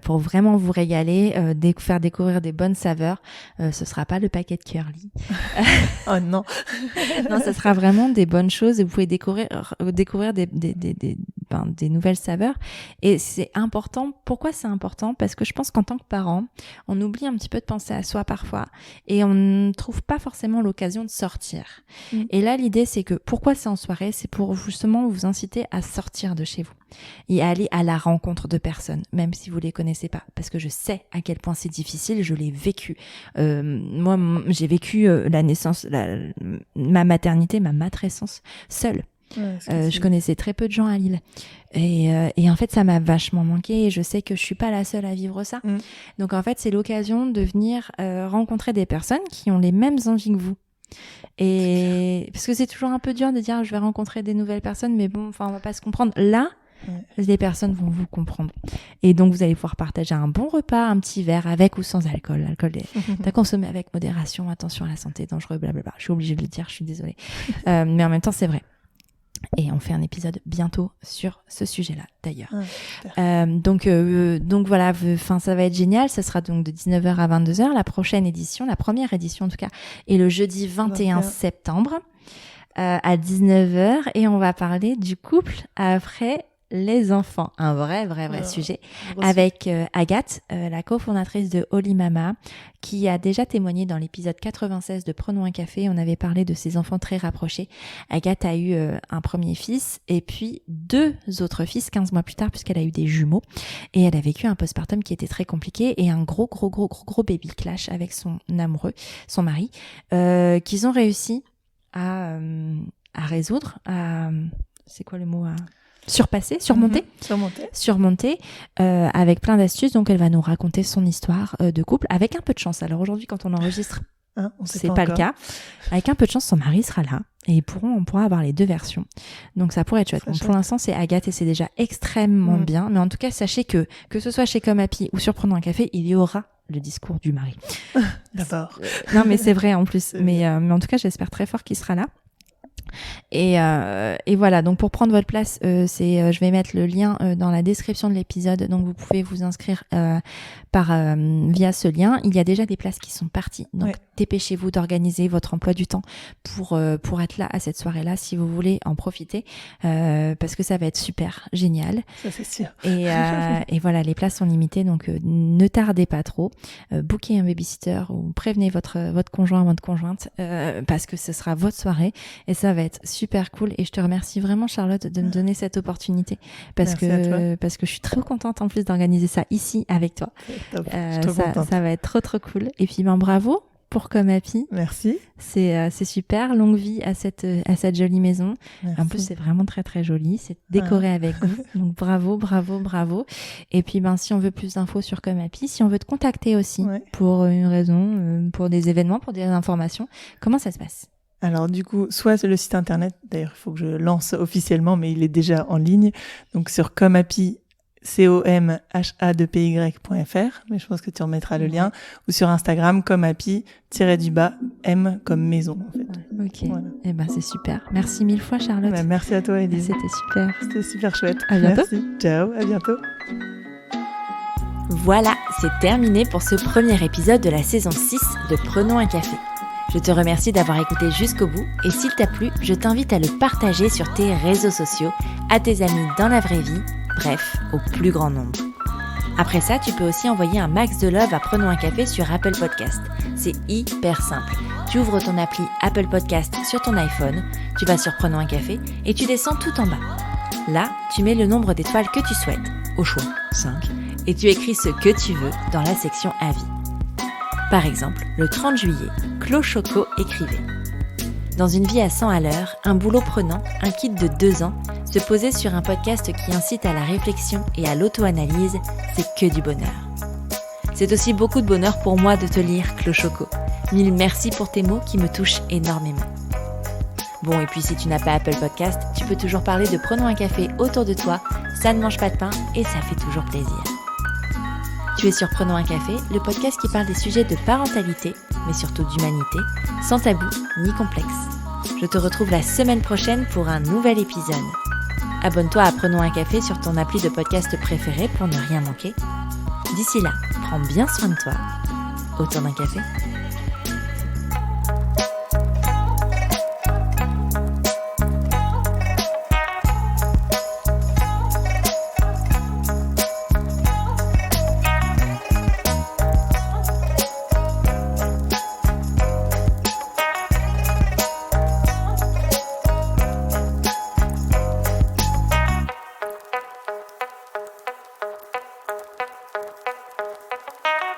Pour vraiment vous régaler, faire découvrir des bonnes saveurs. Ce sera pas le paquet de curly. Oh non. Non, ce sera vraiment des bonnes choses et vous pouvez découvrir des nouvelles saveurs. Et c'est important. Pourquoi c'est important? Parce que je pense qu'en tant que parent, on oublie un petit peu de penser à soi parfois et on ne trouve pas forcément l'occasion de sortir. Et là, l'idée, c'est que pourquoi c'est en soirée? C'est pour justement vous inciter à sortir de chez vous et aller à la rencontre de personnes, même si vous les connaissez pas, parce que je sais à quel point c'est difficile, je l'ai vécu. Moi, j'ai vécu la naissance, ma maternité, ma matrescence seule. Je connaissais très peu de gens à Lille et en fait ça m'a vachement manqué, et je sais que je suis pas la seule à vivre ça. Donc en fait c'est l'occasion de venir rencontrer des personnes qui ont les mêmes envies que vous. Et parce que c'est toujours un peu dur de dire je vais rencontrer des nouvelles personnes, mais bon, enfin on va pas se comprendre. Là, les personnes vont vous comprendre. Et donc, vous allez pouvoir partager un bon repas, un petit verre avec ou sans alcool. L'alcool est à consommer avec modération, attention à la santé, dangereux, blablabla. Je suis obligée de le dire, je suis désolée. Mais en même temps, c'est vrai. Et on fait un épisode bientôt sur ce sujet-là, d'ailleurs. Donc voilà, ça va être génial. Ça sera donc de 19h à 22h. La prochaine édition, la première édition en tout cas, est le jeudi 21 septembre à 19h. Et on va parler du couple après les enfants, un vrai sujet, avec Agathe, la cofondatrice de Holy Mama, qui a déjà témoigné dans l'épisode 96 de Prenons un café. On avait parlé de ses enfants très rapprochés. Agathe a eu un premier fils et puis 2 autres fils 15 mois plus tard, puisqu'elle a eu des jumeaux, et elle a vécu un postpartum qui était très compliqué et un gros baby clash avec son amoureux, son mari, qu'ils ont réussi à résoudre, c'est quoi le mot, surmonter avec plein d'astuces. Donc elle va nous raconter son histoire de couple avec un peu de chance. Alors aujourd'hui, quand on enregistre, On sait c'est pas le cas. Avec un peu de chance, son mari sera là et on pourra avoir les deux versions. Donc ça pourrait être chouette. Bon, pour l'instant, c'est Agathe et c'est déjà extrêmement bien. Mais en tout cas, sachez que ce soit chez Comme Happy ou sur Prenons un café, il y aura le discours du mari. D'abord. Non, mais c'est vrai en plus. Mais en tout cas, j'espère très fort qu'il sera là. Et voilà, donc pour prendre votre place, je vais mettre le lien dans la description de l'épisode, donc vous pouvez vous inscrire via ce lien. Il y a déjà des places qui sont parties, donc dépêchez-vous d'organiser votre emploi du temps pour être là à cette soirée-là si vous voulez en profiter, parce que ça va être super génial. Ça c'est sûr. Et voilà, les places sont limitées, donc ne tardez pas trop. Bookez un babysitter ou prévenez votre conjoint, votre conjointe, parce que ce sera votre soirée et ça va être super cool. Et je te remercie vraiment, Charlotte, de me donner cette opportunité parce que je suis très contente en plus d'organiser ça ici avec toi. Ça va être trop trop cool. Et puis bravo pour Comme Happy. Merci. C'est super. Longue vie à cette jolie maison. Merci. En plus, c'est vraiment très très joli. C'est décoré avec vous. Donc bravo. Et puis si on veut plus d'infos sur Comme Happy, si on veut te contacter aussi pour une raison, pour des événements, pour des informations, comment ça se passe? Alors du coup, soit c'est le site internet, d'ailleurs il faut que je lance officiellement, mais il est déjà en ligne, donc sur Comme Happy, comha2py.fr, mais je pense que tu remettras le lien, ou sur Instagram, Comme Happy-M comme maison en fait. Ok, voilà. Et c'est super. Merci mille fois Charlotte. Merci à toi Élise. C'était super. C'était super chouette. À bientôt. Merci. Ciao, à bientôt. Voilà, c'est terminé pour ce premier épisode de la saison 6 de Prenons un café. Je te remercie d'avoir écouté jusqu'au bout et s'il t'a plu, je t'invite à le partager sur tes réseaux sociaux, à tes amis dans la vraie vie, bref, au plus grand nombre. Après ça, tu peux aussi envoyer un max de love à Prenons un café sur Apple Podcast. C'est hyper simple. Tu ouvres ton appli Apple Podcast sur ton iPhone, tu vas sur Prenons un café et tu descends tout en bas. Là, tu mets le nombre d'étoiles que tu souhaites, au choix 5, et tu écris ce que tu veux dans la section avis. Par exemple, le 30 juillet, Clo Choco écrivait « Dans une vie à 100 à l'heure, un boulot prenant, un kid de 2 ans, se poser sur un podcast qui incite à la réflexion et à l'auto-analyse, c'est que du bonheur. C'est aussi beaucoup de bonheur pour moi de te lire, Clo Choco. Mille merci pour tes mots qui me touchent énormément. Bon, et puis si tu n'as pas Apple Podcast, tu peux toujours parler de Prenons un café autour de toi, ça ne mange pas de pain et ça fait toujours plaisir. Tu es sur Prenons un café, le podcast qui parle des sujets de parentalité, mais surtout d'humanité, sans tabou ni complexe. Je te retrouve la semaine prochaine pour un nouvel épisode. Abonne-toi à Prenons un café sur ton appli de podcast préféré pour ne rien manquer. D'ici là, prends bien soin de toi. Autour d'un café.